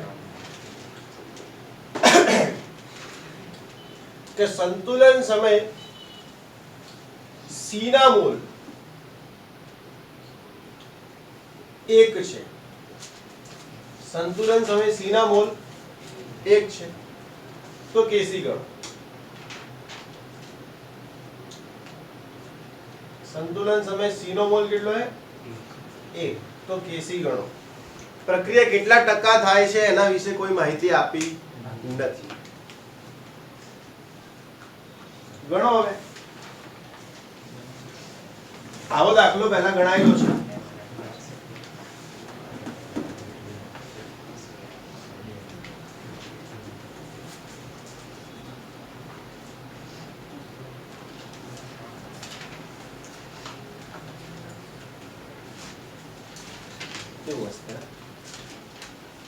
કે સંતુલન સમય C ના મોલ 1 છે સંતુલન સમય C ના મોલ 1 છે તો Kc ગણો संतुलन समय C નો મોલ કેટલો है 1 તો Kc ગણો પ્રક્રિયા કેટલા ટકા થાય છે એના વિશે કોઈ માહિતી આપી નથી ગણો હવે આવો દાખલો પહેલા ગણાયેલો છે કેવું હશે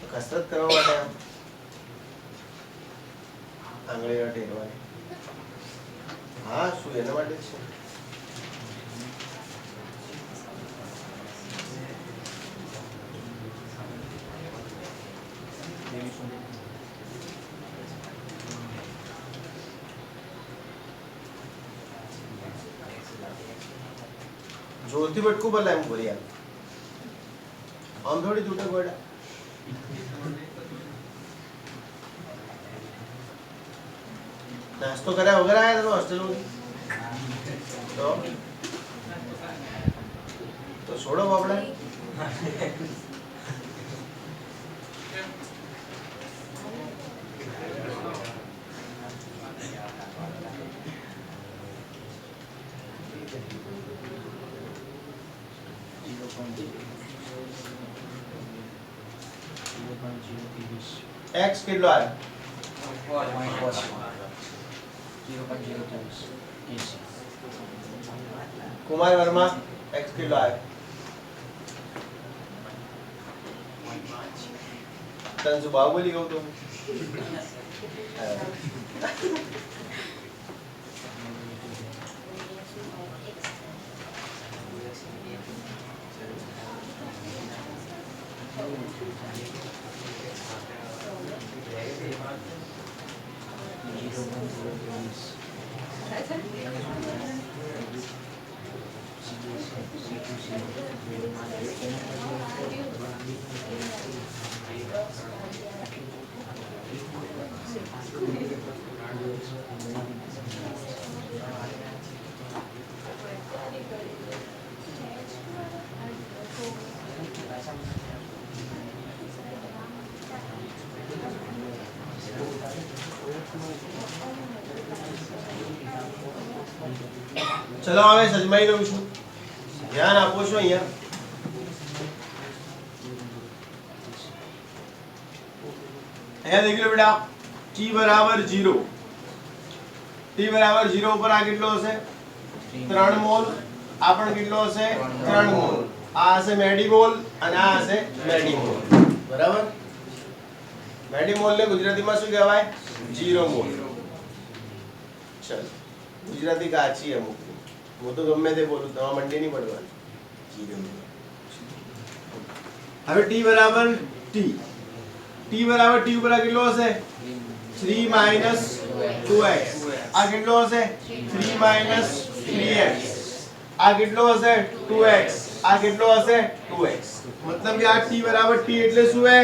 કસરત કરવા માટે આમ આંગળીઓ ટેરવાની હા શું એના માટે જ છે જોરથી બટકું બદલાય એમ બોલી આમ થોડી તૂટે ગોડા નાસ્તો કર્યા વગર આયા તમે હોસ્ટેલ તો છોડો બાપડા x કેટલો આવ્યો कुमार वर्मा x किलो आए तन से बाहुबली कहूँ तो चलो હવે સજમાઈ લઉં છું ધ્યાન આપો છો અહીંયા देख लो बेटा t बराबर 0 t बराबर 0 ઉપર આ કેટલો હશે 3 મોલ આ પણ કેટલો હશે 3 મોલ આ હશે મેડીમોલ અને આ હશે મેડીમોલ બરાબર મેડીમોલ ને ગુજરાતીમાં શું કહેવાય 0 મોલ ચલ ગુજરાતી કાચી અમુક હું તો ગમે તે બોલું તમારા મંડી નહીં પડવાની 0 મોલ હવે t બરાબર t t બરાબર t ઉપર આ કેટલો હશે 3 - 2x આ કેટલો હશે 3 - 3x આ કેટલો હશે 2x આ કેટલો હશે 2x मतलब કે આ t બરાબર t એટલે શું હે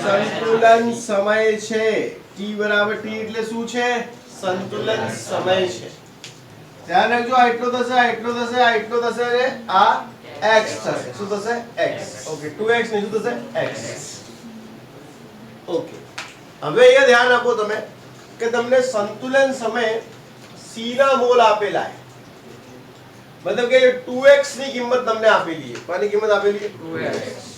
સંતુલન સમય છે t બરાબર t એટલે શું છે સંતુલન સમય છે ધ્યાન રાખજો આ એટલો થશે આ એટલો થશે આ એટલો થશે અને આ x થશે શું થશે x ઓકે 2x ને શું થશે x ઓકે હવે અહીંયા ધ્યાન આપો તમે કે તમને સંતુલન સમય c ના મોલ આપેલા છે मतलब કે 2x ની કિંમત તમને આપેલી છે કોની કિંમત આપેલી છે 2x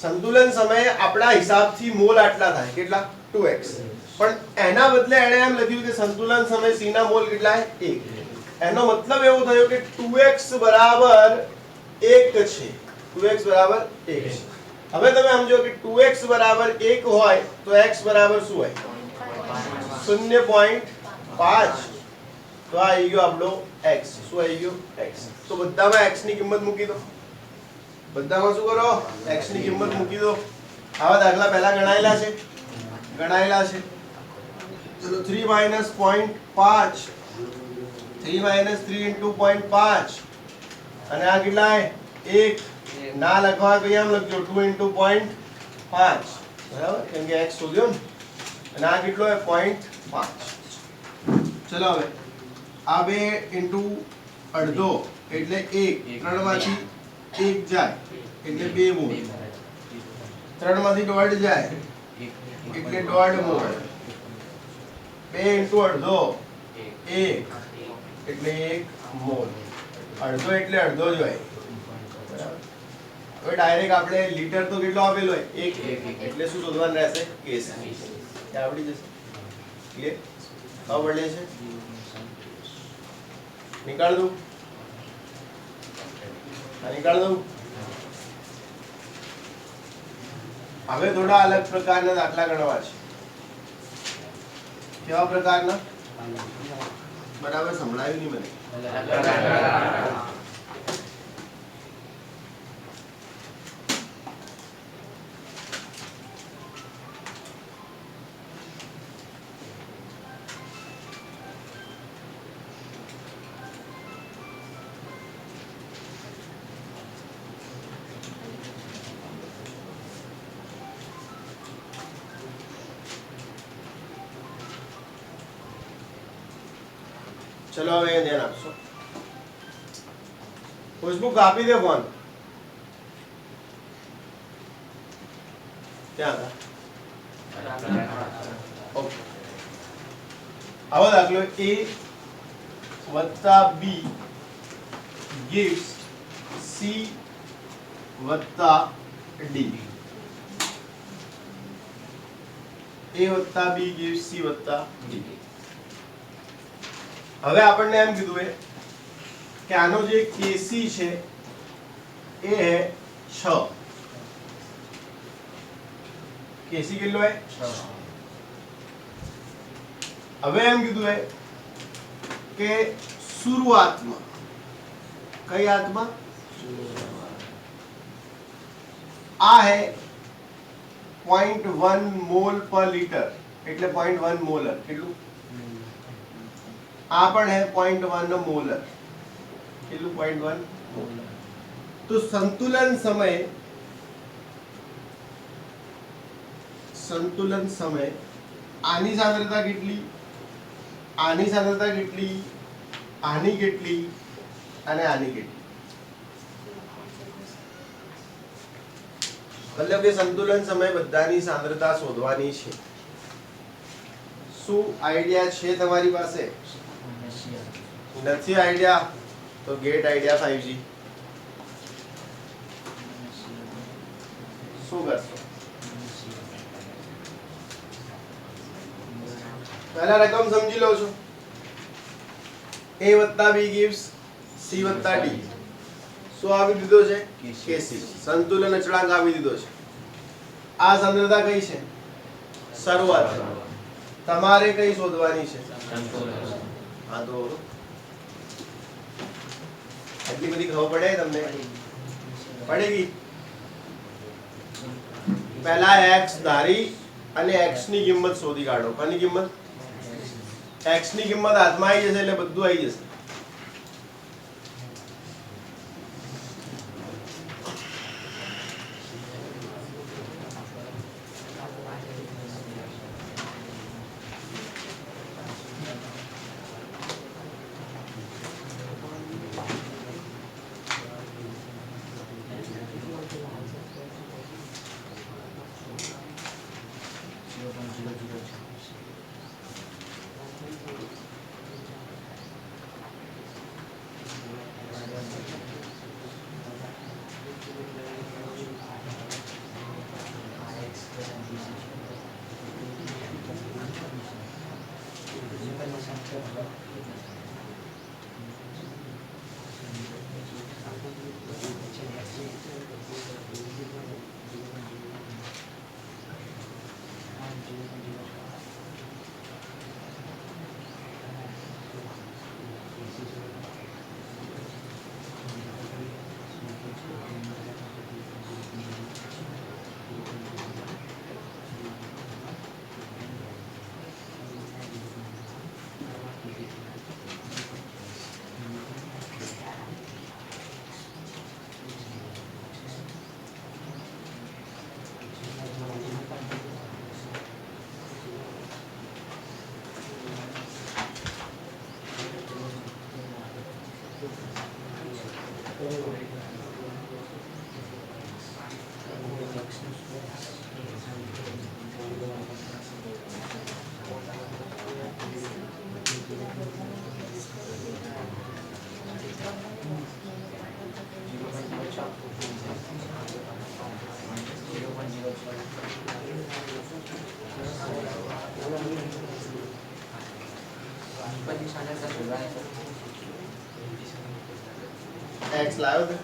સંતુલન સમયે આપણા હિસાબથી મોલ આટલા થાય કેટલા 2x પણ એના બદલે એણે એમ લખ્યું કે સંતુલન સમયે c ના મોલ કેટલા છે 1 એનો મતલબ એવો થયો કે 2x બરાબર 1 છે 2x બરાબર 1 છે હવે તમે સમજો કે 2x બરાબર 1 હોય તો x બરાબર શું હોય 0.5 તો આ આવી ગયો આપણો x શું આવી ગયો x તો બધામાં x ની કિંમત મૂકી દો બધામાં શું કરો x ની કિંમત મૂકી દો આવા દાખલા પહેલા ગણાયેલા છે ચલો 3 - 0.5 3 - 3 * 0.5 અને આ કેટલા છે 1 ના લખવા તો એમ લખજો 2 * 0.5 બરાબર કેમ કે x શોધ્યો ને અને આ કેટલો છે 0.5 ચલો હવે આ 2 * અડધો એટલે 1 3 માંથી 1 જાય એટલે 2 મોલ 3 માંથી દોઢ જાય એટલે દોઢ મોલ 2 * અડધો 1 એટલે 1 મોલ અડધો એટલે અડધો જ હોય બરાબર હવે ડાયરેક્ટ આપણે લીટર તો કેટલો આપેલો હોય 1 એટલે શું શોધવાનું રહેશે કેસ એ આવડી જશે ક્લિયર ખબર પડે છે निकाल दो निकाल दो હવે થોડા અલગ પ્રકારના દાખલા ગણવા છે કેવા પ્રકારના બરાબર સંભળાયું નહીં મને ચલો હવે ધ્યાન આપશો. ખુશ્બુ કાપી દે ફોન. ક્યાં હતા? ઓકે. આવો દાખલો A વત્તા B gives C વત્તા D. A વત્તા B gives C વત્તા D. હવે આપણને એમ કીધું है કે આનો જે KC છે એ है 6. KC કેટલો है 6. હવે એમ કીધું है કે शुरुआतમાં કઈ આત્મા આ है 0.1 મોલ પર લિટર એટલે 0.1 મોલર કેટલું આ પણ है 0.1 મોલર કેટલું 0.1 મોલર. તો સંતુલન સમય આની સાંદ્રતા કેટલી આની સાંદ્રતા કેટલી આની કેટલી અને આની કેટલી મતલબ કે સંતુલન સમય બધાની સાંદ્રતા શોધવાની છે. શું આઈડિયા છે તમારી પાસે? નથી આઈડિયા તો ગેટ આઈડિયા 5G. શું કરશો? પહેલા રકમ સમજી લો છો. A વત્તા B gives C વત્તા D. શું આપી દીધો છે? KC. સંતુલન અચળાંક આપી દીધો છે. આ સાંદ્રતા કઈ છે? શરૂઆત. તમારે કઈ શોધવાની છે? હા તો એટલી બધી ખબર પડે તમને? પડેગી. પહેલા x ધારી અને x ની કિંમત શોધી કાઢો. કોની કિંમત? x ની કિંમત હાથમાં આવી જશે એટલે બધું આવી જશે. x લાવ્યો તે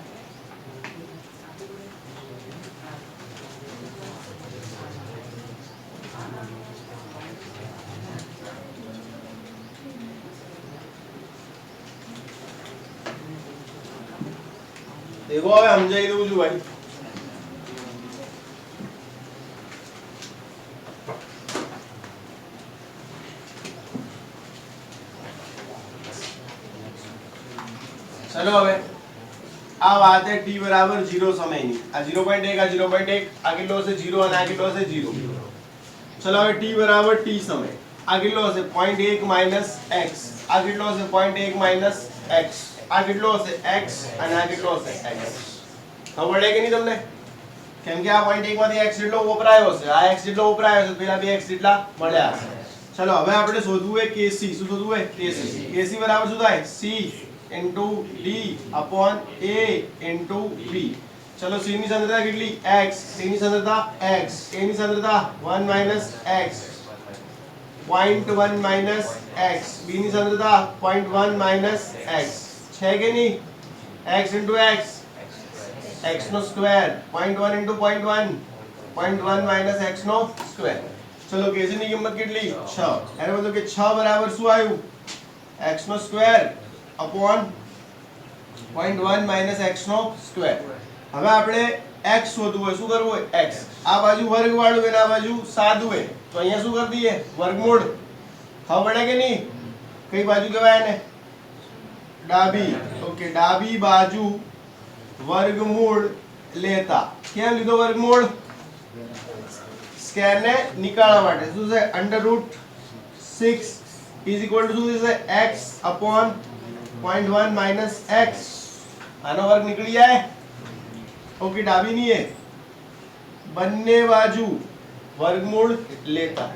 देखो હવે સમજાઈ દઉં છું ભાઈ. चलो હવે આ વાત है t બરાબર 0 સમયની. આ 0.1 આ 0.1 આ કેટલો હશે 0 અને આ કેટલો હશે 0. ચલો હવે t બરાબર t સમય. આ કેટલો હશે 0.1 માઈનસ x, આ કેટલો હશે 0.1 માઈનસ x, આ કેટલો હશે x અને આ કેટલો હશે x. ખબર પડે કે નહીં તમને? કેમ કે આ 0.1 માંથી x જેટલો વપરાયો હશે, આ x જેટલો વપરાયો હશે, પેલા બે x જેટલા મળ્યા હશે. ચલો હવે આપણે શોધવું છે kc. શું શોધવું છે? kc. kc બરાબર શું થાય? c into d upon a into b. चलो c ની સાંદ્રતા કેટલી? x. c ની સાંદ્રતા x. a ની સાંદ્રતા 1 minus x, 0.1 minus x. b ની સાંદ્રતા 0.1 minus x. છે કે નહીં? x into x, x નો સ્ક્વેર, 0.1 into 0.1, 0.1 minus x નો સ્ક્વેર. ચલો kc ની કિંમત કેટલી? 6. એનો મતલબ કે 6 બરાબર શું આવ્યું? x નો સ્ક્વેર upon 0.1 minus x નો સ્ક્વેર. હવે આપણે x શોધવું હોય. શું કરવું હોય? x. આ બાજુ વર્ગ વાળું અને આ બાજુ સાદું હોય, તો અહીંયા શું કરી દઈએ? વર્ગમૂળ. ખબર પડે કે નહીં? કઈ બાજુ કહેવાય એને? ડાબી. ઓકે, ડાબી બાજુ વર્ગમૂળ લેતા. કેમ લીધો વર્ગમૂળ? સ્ક્વેર ને નીકાળવા માટે. શું છે? √6 ઇઝ ઇક્વલ ટુ શું થશે? x upon 0.1 minus x. આનો વર્ગ નીકળી જાય. ઓકે, ડાબી ની એ બંને બાજુ વર્ગમૂળ લેતા.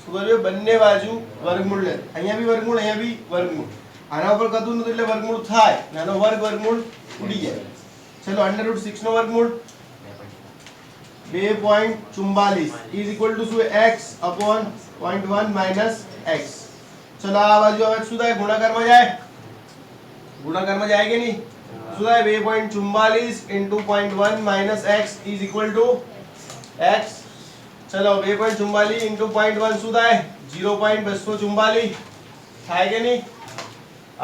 શું કર્યું? બંને બાજુ વર્ગમૂળ લેતા. અહીંયા બી વર્ગમૂળ, અહીંયા બી વર્ગમૂળ. આના ઉપર કતું નથી એટલે વર્ગમૂળ થાય, આનો વર્ગ વર્ગમૂળ ઉડી જાય. ચલો √6 નો વર્ગમૂળ 2.44 ઇઝ ઇક્વલ ટુ શું? x upon 0.1 minus x. ચલો આ બાજુ હવે શું થાય? ગુણાકારમાં જાય. ગુણાકારમાં જાય કે નહીં? શું થાય? 2.44 into 0.1 minus x is equal to x. ચલો 2.44 into 0.1 શું થાય? 0.244 થાય કે નહીં?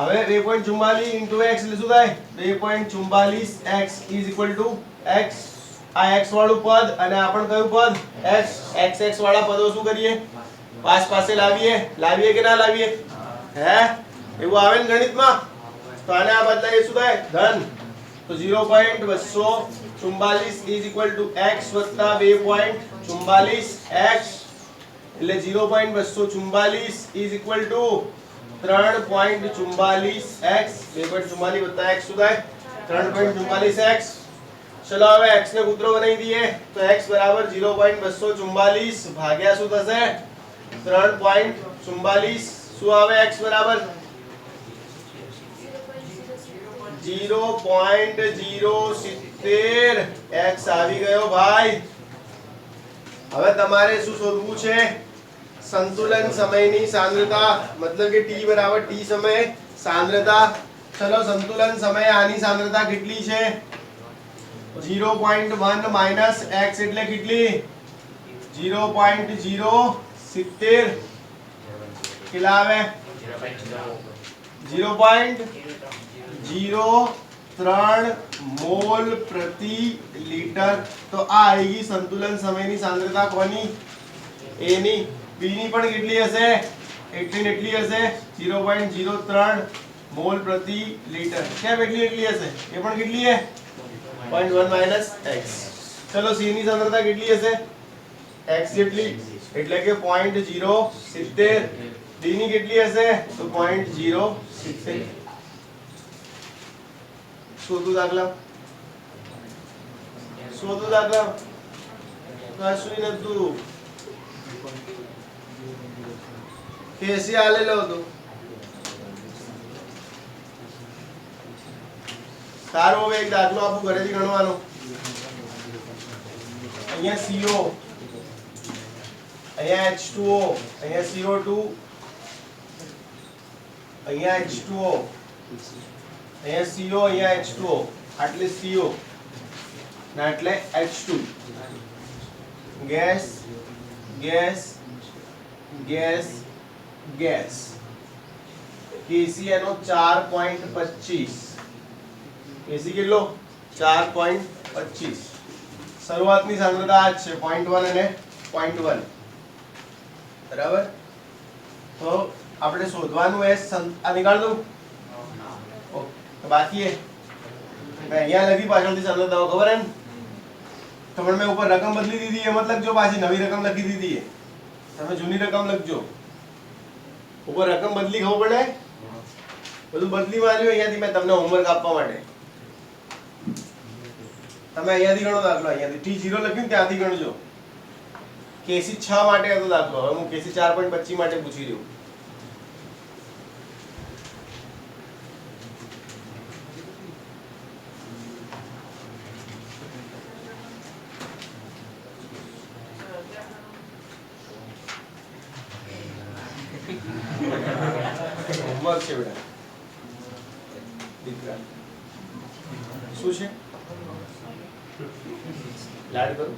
હવે 2.44 into x એટલે શું થાય? 2.44 x is equal to x. આ x વાળું પદ અને આ પણ કયું પદ? x. x વાળા પદો શું કરીએ? પાસ પાસે લાવીએ કે ના લાવીએ? હે, એવું આવે ને ગણિતમાં? તો આને આ બદલાય શું થાય? ધન. તો 0.244 is equal to x વત્તા 2.44 x એટલે 0.244 is equal to 3.44 x. 2.44 વત્તા x શું થાય? 3.44 x. ચલો હવે x ને કૂતરો બનાવી દઈએ. તો x બરાબર 0.244 ભાગ્યા શું થશે? 3.44. શું આવે x બરાબર? 0.070 x આવી ગયો ભાઈ. હવે તમારે શું શોધવું છે? સંતુલન સમયની સાંદ્રતા, મતલબ કે t બરાબર t સમયે સાંદ્રતા. ચલો સંતુલન સમયે આની સાંદ્રતા કેટલી છે? 0.1 minus x એટલે કેટલી? 0.070. કેટલા આવે? 0.03 મોલ પ્રતિ લિટર. તો આ આएगी સંતુલન સમયની સાંદ્રતા કોની? a ની. b ની પણ કેટલી હશે? એટલી હશે 0.03 મોલ પ્રતિ લિટર. કેમ એટલી હશે? એ પણ કેટલી છે? 0.1 minus x. ચલો c ની સાંદ્રતા કેટલી હશે? x જેટલી એટલે કે 0.070. d ની કેટલી હશે? તો 0.070. શોધો દાખલા. કશું નતું. કેસી આલેલો હતો. સારું, હવે એક દાખલો આપું ઘરેથી ગણવાનો. અહીંયા CO, અહીંયા H2O, અહીંયા CO2, અહીંયા H2O, અહીંયા CO, અહીંયા H2O. આટલે CO ને આટલે H2. Gas gas gas gas. Kc એનો 4.25. Kc કેટલો? 4.25. શરૂઆતની સાંદ્રતા આ જ છે 0.1 અને 0.1. બરાબર. તો આપણે શોધવાનું એ આ નીકાળ દઉં. ઓકે, બાકી એ મેં અહીંયા લખી પાછળથી સાંદ્રતાઓ. ખબર હે ને? તમને મેં ઉપર રકમ બદલી દીધી એ મત લખજો, પાછી નવી રકમ લખી દીધી. તમે જૂની રકમ લખજો. ઉપર રકમ બદલી ખબર પડે, બધું બદલી માર્યું અહીંયાથી મેં તમને હોમવર્ક આપવા માટે. તમે અહીંયાથી ગણો દાખલો, અહીંયાથી T0 લખ્યું ને ત્યાંથી ગણજો. કેસી 6 માટે હતો દાખલો, હવે હું કેસી 4.25 માટે પૂછી રહ્યો. હોમવર્ક છે બેટા દીકરા. શું છે? લાડ કરું.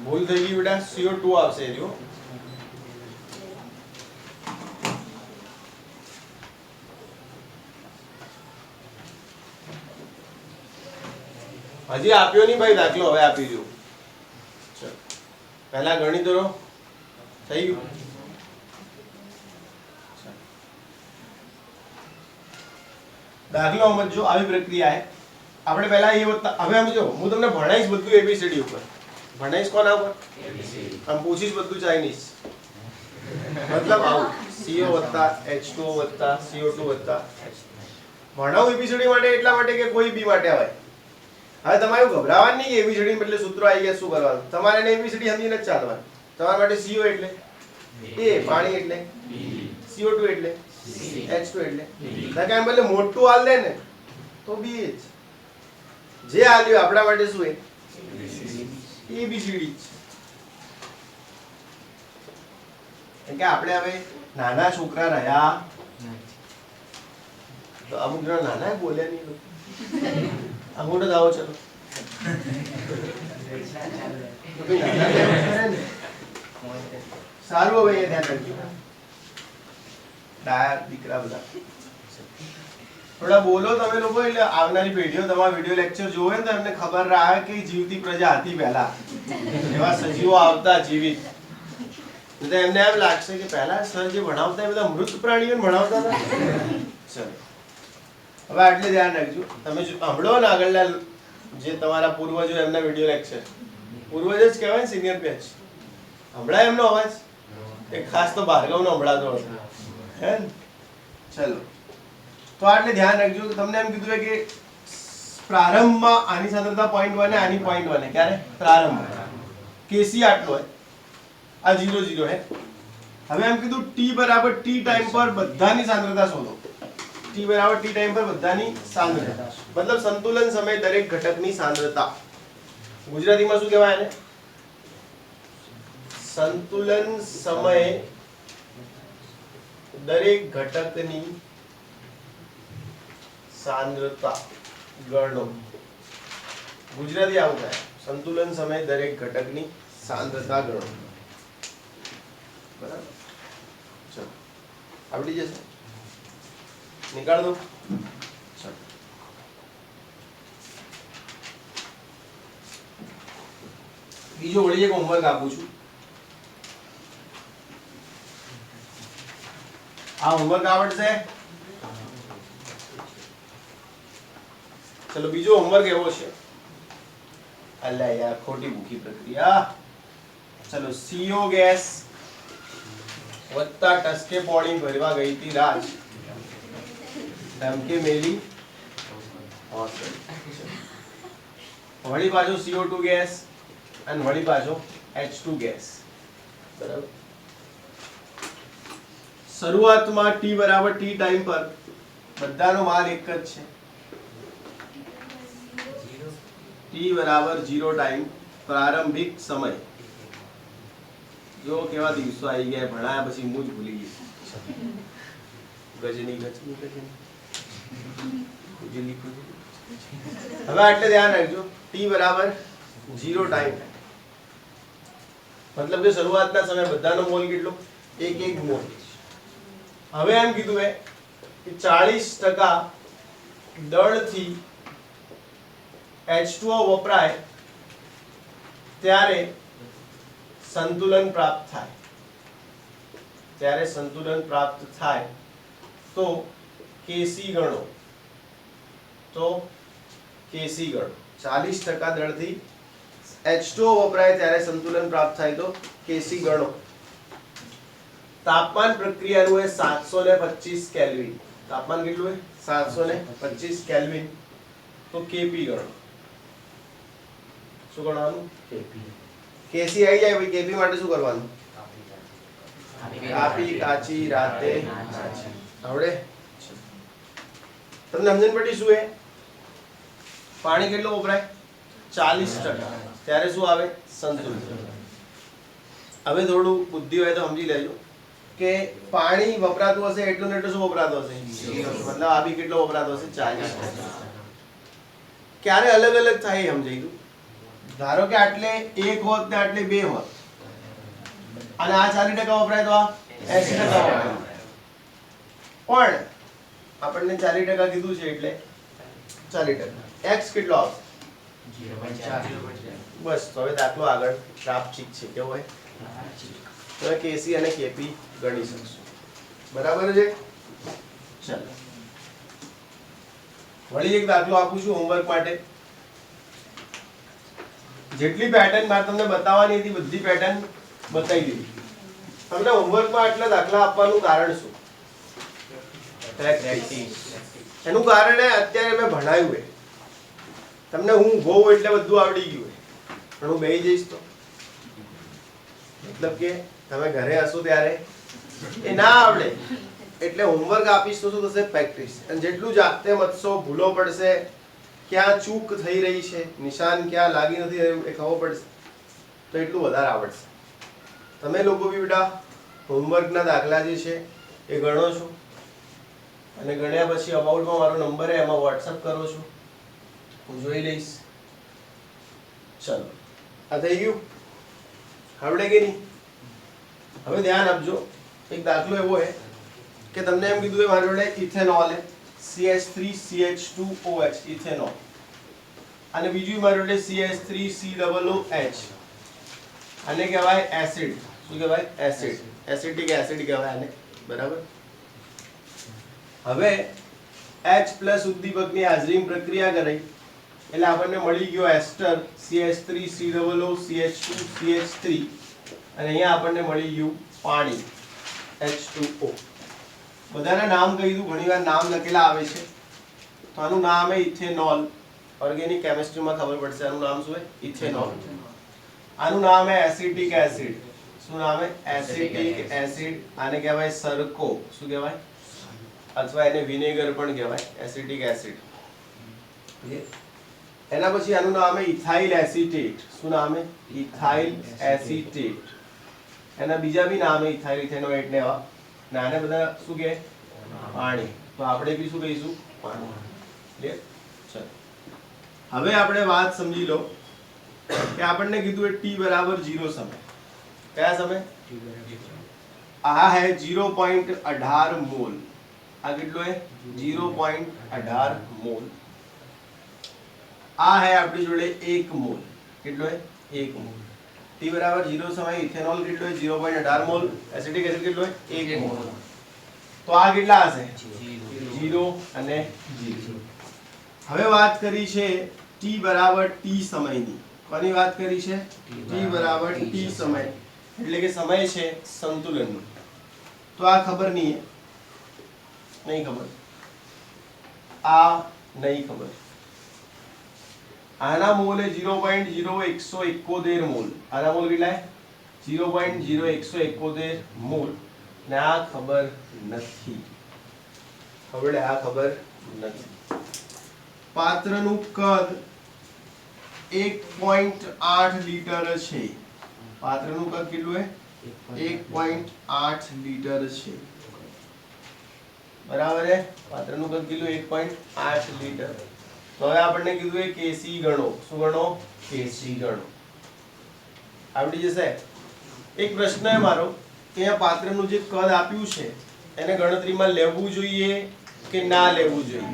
ભૂલ થઈ ગઈ બેટા, CO2 આવશે જો. હજી આપ્યો નહીં ભાઈ દાખલો, હવે આપી દઉં. ચલો પહેલા ગણિત દો, થઈ ગયું. દાખલો સમજો, આવી પ્રક્રિયા છે. આપણે પહેલા એ હવે સમજો, હું તમને ભણાવીશ બધું એબીસીડી ઉપર. ભણાવીશ કોના ઉપર? આમ પૂછીશ બધું ચાઇનીઝ, મતલબ આવું CO વત્તા H2O વત્તા CO2 વત્તા ભણાવું એબીસીડી માટે, એટલા માટે કે કોઈ બી માટે આવે. હવે તમારે એવું ગભરાવાનું નહીં કે એબીસીડી બદલે સૂત્રો આવી ગયા શું કરવાનું. તમારે એને એબીસીડી સમજીને જ ચાલવાનું. તમારા માટે CO એટલે A, પાણી એટલે CO2 એટલે H2 એટલે કાંઈ બદલે મોટું હાલ દે ને તો બી જ જે હાલ્યું આપણા માટે શું એ એબીસીડી છે. કે આપણે હવે નાના છોકરા રહ્યા તો અમુક જણા નાના બોલ્યા નહીં, અંગૂઠો દાવો ચલો સારું. હવે એ ધ્યાન રાખજો ડાયા દીકરા બધા થોડા બોલો તમે લોકો, એટલે આવનારી પેઢીઓ તમારા વિડિયો લેક્ચર જોવે ને તો એમને ખબર રહે કે જીવતી પ્રજા હતી પહેલા, એવા સજીવો આવતા જીવિત. તો એમને એમ લાગશે કે પહેલા સર જે ભણાવતા એ બધા મૃત પ્રાણીઓને ભણાવતા હતા. ચલો હવે આટલે ધ્યાન રાખજો. તમે જો સાંભળો ને આગળના જે તમારા પૂર્વજો એમના વિડિયો લેક્ચર, પૂર્વજ જ કહેવાય ને સિનિયર બેચ, હમણાં એમનો અવાજ એક ખાસ તો ભાર્ગવનો હમણાં તો હે ને. ચલો તો આટલે ધ્યાન રાખજો. તમને એમ કીધું કે પ્રારંભમાં આની સાંદ્રતા 0.1 આની 0.1 ક્યારે પ્રારંભમાં કેસી આટલો હોય, આ 0 0 હે. હવે એમ કીધું t બરાબર t ટાઈમ પર બધાની સાંદ્રતા શોધો. t બરાબર t ટાઈમ પર બધાની સાંદ્રતા, મતલબ સંતુલન સમય દરેક ઘટકની સાંદ્રતા. ગુજરાતીમાં શું કહેવાય એને? સંતુલન સમય દરેક ઘટકની સાંદ્રતા ગણો. ગુજરાતી આવું થાય, સંતુલન સમય દરેક ઘટકની સાંદ્રતા ગણો. બરાબર, ચલો આવડી જશે, નીકાળ દો. ચલો બીજો વળી એક હોમવર્ક આપું છું. આ હોમવર્ક આવડશે? ચલો બીજો હોમવર્ક એવો છે, અલ્યા યાર ખોટી ભૂખી પ્રક્રિયા. ચલો CO ગેસ વત્તા ટસકે પાણી ભરવા ગઈ હતી રાજ, ધમકે મેલી વળી પાછો CO2 ગેસ અને વળી પાછો H2 ગેસ. બરાબર. શરૂઆતમાં t બરાબર t ટાઈમ પર બધાનો માલ એક જ છે. t બરાબર 0 ટાઈમ પ્રારંભિક સમય. જો કેવા દિવસો આવી ગયા, ભણાયા પછી હું જ ભૂલી ગઈ. ગજની ગજની ગજની કુજલી કુજલી. હવે એટલે ધ્યાન રાખજો, t બરાબર 0 ટાઈમ મતલબ કે શરૂઆતના સમય બધાનો મોલ કેટલો? 1 મોલ. હવે એમ કીધું હે કે 40% દળથી H2O વપરાય ત્યારે સંતુલન પ્રાપ્ત થાય તો Kc ગણો 40% દળથી H2O વપરાય ત્યારે સંતુલન પ્રાપ્ત થાય તો Kc ગણો. તાપમાન પ્રક્રિયાનું એ 725 કેલ્વિન. તાપમાન કેટલું છે? 725 કેલ્વિન. તો Kp ગણો. શું ગણવાનું? Kc આવી જાય ભાઈ. Kp માટે શું કરવાનું? કાપી કાચી રાતે નાચી. આવડે? તમને સમજણ પડી શું એ? પાણી કેટલું વપરાય? 40%. ત્યારે શું આવે? સંતુલન. હવે થોડું બુદ્ધિ હોય તો સમજી લેજો કે પાણી વપરાતું હશે એટલું ને એટલું શું વપરાતું હશે? મતલબ આ બી કેટલો વપરાતો હશે? 40%. ક્યારે અલગ અલગ થાય એ સમજાઈ ગયું. ધારો કે આટલે 1 હોત ને આટલે 2 હોત અને આ 40% વપરાય તો આ 80% વપરાય. પણ આપણને 40% કીધું છે એટલે 40%. x કેટલો આવશે? 0.4. બસ તો હવે દાખલો આગળ પ્રાપ્ત છે કેવો હોય તો Kc અને Kp ગણી શકશું. બરાબર છે? ચાલો વળી એક દાખલો આપું છું હોમવર્ક માટે. જેટલી પેટર્ન મારે તમને બતાવવાની હતી બધી પેટર્ન બતાવી દીધી. તમને હોમવર્કમાં આટલા દાખલા આપવાનું કારણ શું? પ્રેક્ટિસ. એનું કારણ અત્યારે મેં ભણાવ્યું છે. તમને હું ઊભો હોઉં એટલે બધું આવડી ગયું હોય પણ હું બેસી જઈશ તો મતલબ કે તમે ઘરે હશો ત્યારે એ ના આવડે. એટલે હોમવર્ક આપીશ તો શું થશે? પ્રેક્ટિસ. અને જેટલું જાતે મતશો, ભૂલો પડશે, ક્યાં ચૂક થઈ રહી છે, નિશાન ક્યાં લાગી નથી રહ્યું એ ખબર પડશે તો એટલું વધારે આવડશે. તમે લોકો બી બેટા હોમવર્કના દાખલા જે છે એ ગણો છો અને ગણ્યા પછી અબાઉટમાં મારો નંબર છે એમાં વોટ્સઅપ કરો છો. હું જોઈ લઈશ. ચલો આ થઈ ગયું? આવડે કે નહીં? હવે ધ્યાન આપજો. એક દાખલો એવો છે કે તમને એમ કીધું કે મારી જોડે ઇથેનોલ છે CH3CH2OH ઇથેનોલ અને બીજું મારી જોડે CH3COOH આને કહેવાય એસિડ. શું કહેવાય? એસિડ. એસિડિક એસિડ કહેવાય આને. બરાબર? હવે H+ ઉદ્દીપકની હાજરીમાં પ્રક્રિયા કરી એટલે આપણને મળી ગયો એસ્ટર CH3COOCH2CH3 અને અહીંયા આપણને મળી ગયું પાણી H2O. બધાના નામ કહી દઉં. ઘણીવાર નામ લખેલા આવે છે તો આનું નામ છે ઇથેનોલ. ઓર્ગેનિક કેમિસ્ટ્રીમાં ખબર પડશે આનું નામ શું છે? ઇથેનોલ. આનું નામ છે એસિટિક એસિડ. શું નામ છે? Acetic acid. આને કહેવાય સરકો. શું કહેવાય? અથવા એને વિનેગર પણ કહેવાય. Acetic acid. એના પછી આનું નામ છે ઇથાઇલ એસિટેટ. શું નામ છે? Ethyl acetate. એના બીજા બી નામ છે ઇથાઇલ ઇથેનોએટ ને એવા. ને આને બધા શું કહે? પાણી. તો આપણે બી શું કહીશું? પાણી. ક્લિયર? ચલો હવે આપણે વાત સમજી લો કે આપણને કીધું એ t બરાબર 0 સમય. કયા સમય? આ હે 0.18 મોલ. આ કેટલો હે? 0.18 મોલ. આ હે આપણી જોડે 1 મોલ. કેટલો હે? 1 મોલ. t બરાબર 0 સમય ઇથેનોલ કેટલો હે? 0.18 મોલ. એસિટિક એસિડ કેટલો હે? 1 મોલ. તો આ કેટલા હશે? 0 અને 0. હવે વાત કરી છે t બરાબર t સમયની. કોની વાત કરી છે? t બરાબર t સમય એટલે કે સમય છે સંતુલનનો. તો આ ખબર નહીં ખબર. આ નહીં ખબર. આના મોલ એ 0.0171 મોલ. આના મોલ કેટલા છે? 0.0171 મોલ. ને આ ખબર નથી. આ ખબર નથી. પાત્રનું કદ 1.8 લીટર છે. પાત્રનું કદ કેટલું છે? 1.8 લીટર છે. બરાબર છે? પાત્રનું કદ કેટલું? 1.8 લીટર. તો હવે આપણને કીધું એ Kc ગણો. શું ગણો? Kc ગણો. આવડી જશે? એક પ્રશ્ન છે મારો કે આ પાત્રનું જે કદ આપ્યું છે એને ગણતરીમાં લેવું જોઈએ કે ના લેવું જોઈએ?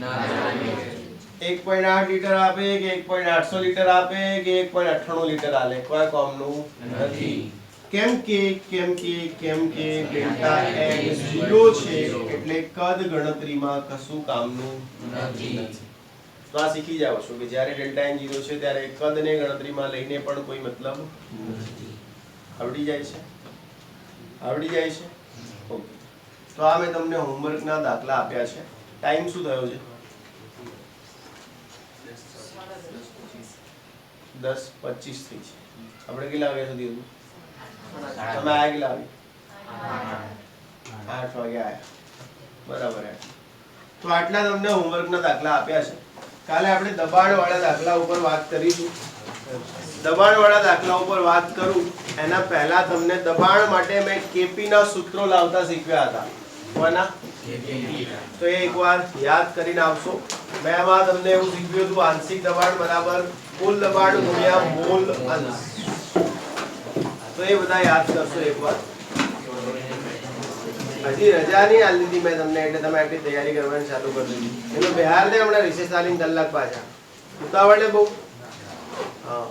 1.8 લીટર આપે કે 1.800 લીટર આપે કે 1.98 લીટર આલે, કોઈ કોમનું નથી. કેમ કે ડેલ્ટા એન 0 છે એટલે કદ ગણતરીમાં કશું કામનું નથી. તો આ શીખી જાવ છો કે જ્યારે ડેલ્ટા એન 0 છે ત્યારે કદને ગણતરીમાં લઈને પણ કોઈ મતલબ નથી. આવડી જાય છે? ઓકે. તો આ મેં તમને હોમવર્કના દાખલા આપ્યા છે. ટાઈમ શું થયો છે? 10:25 થઈ છે. આપણે કેટલા વાગ્યા સુધી હતું? તમે આયા કેટલા વાગે? 8 વાગે આયા. બરાબર. તો આટલા તમને હોમવર્કના દાખલા આપ્યા છે. કાલે આપણે દબાણવાળા દાખલા ઉપર વાત કરીશું. દબાણવાળા દાખલા ઉપર વાત કરું એના પહેલા તમને દબાણ માટે મેં કેપી ના સૂત્રો લાવતા શીખવ્યા હતા. કોના? તો એ એકવાર યાદ કરીને આવશો. મેં આમાં તમને એવું શીખવ્યું હતું આંશિક દબાણ બરાબર કુલ દબાણ ગુણ્યા મોલ અંશ. તો એ બધા યાદ કરશો એકવાર. હજી રજા નહીં આલી દીધી મેં તમને એટલે તમે આટલી તૈયારી કરવાની ચાલુ કરી દીધી. એનો બિહાર લે હમણાં રિસેસ આલીને કલાક પાછા ઉતાવળે બહુ. હા.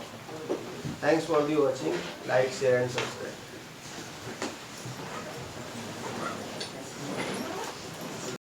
Thanks for the watching. Like share and subscribe.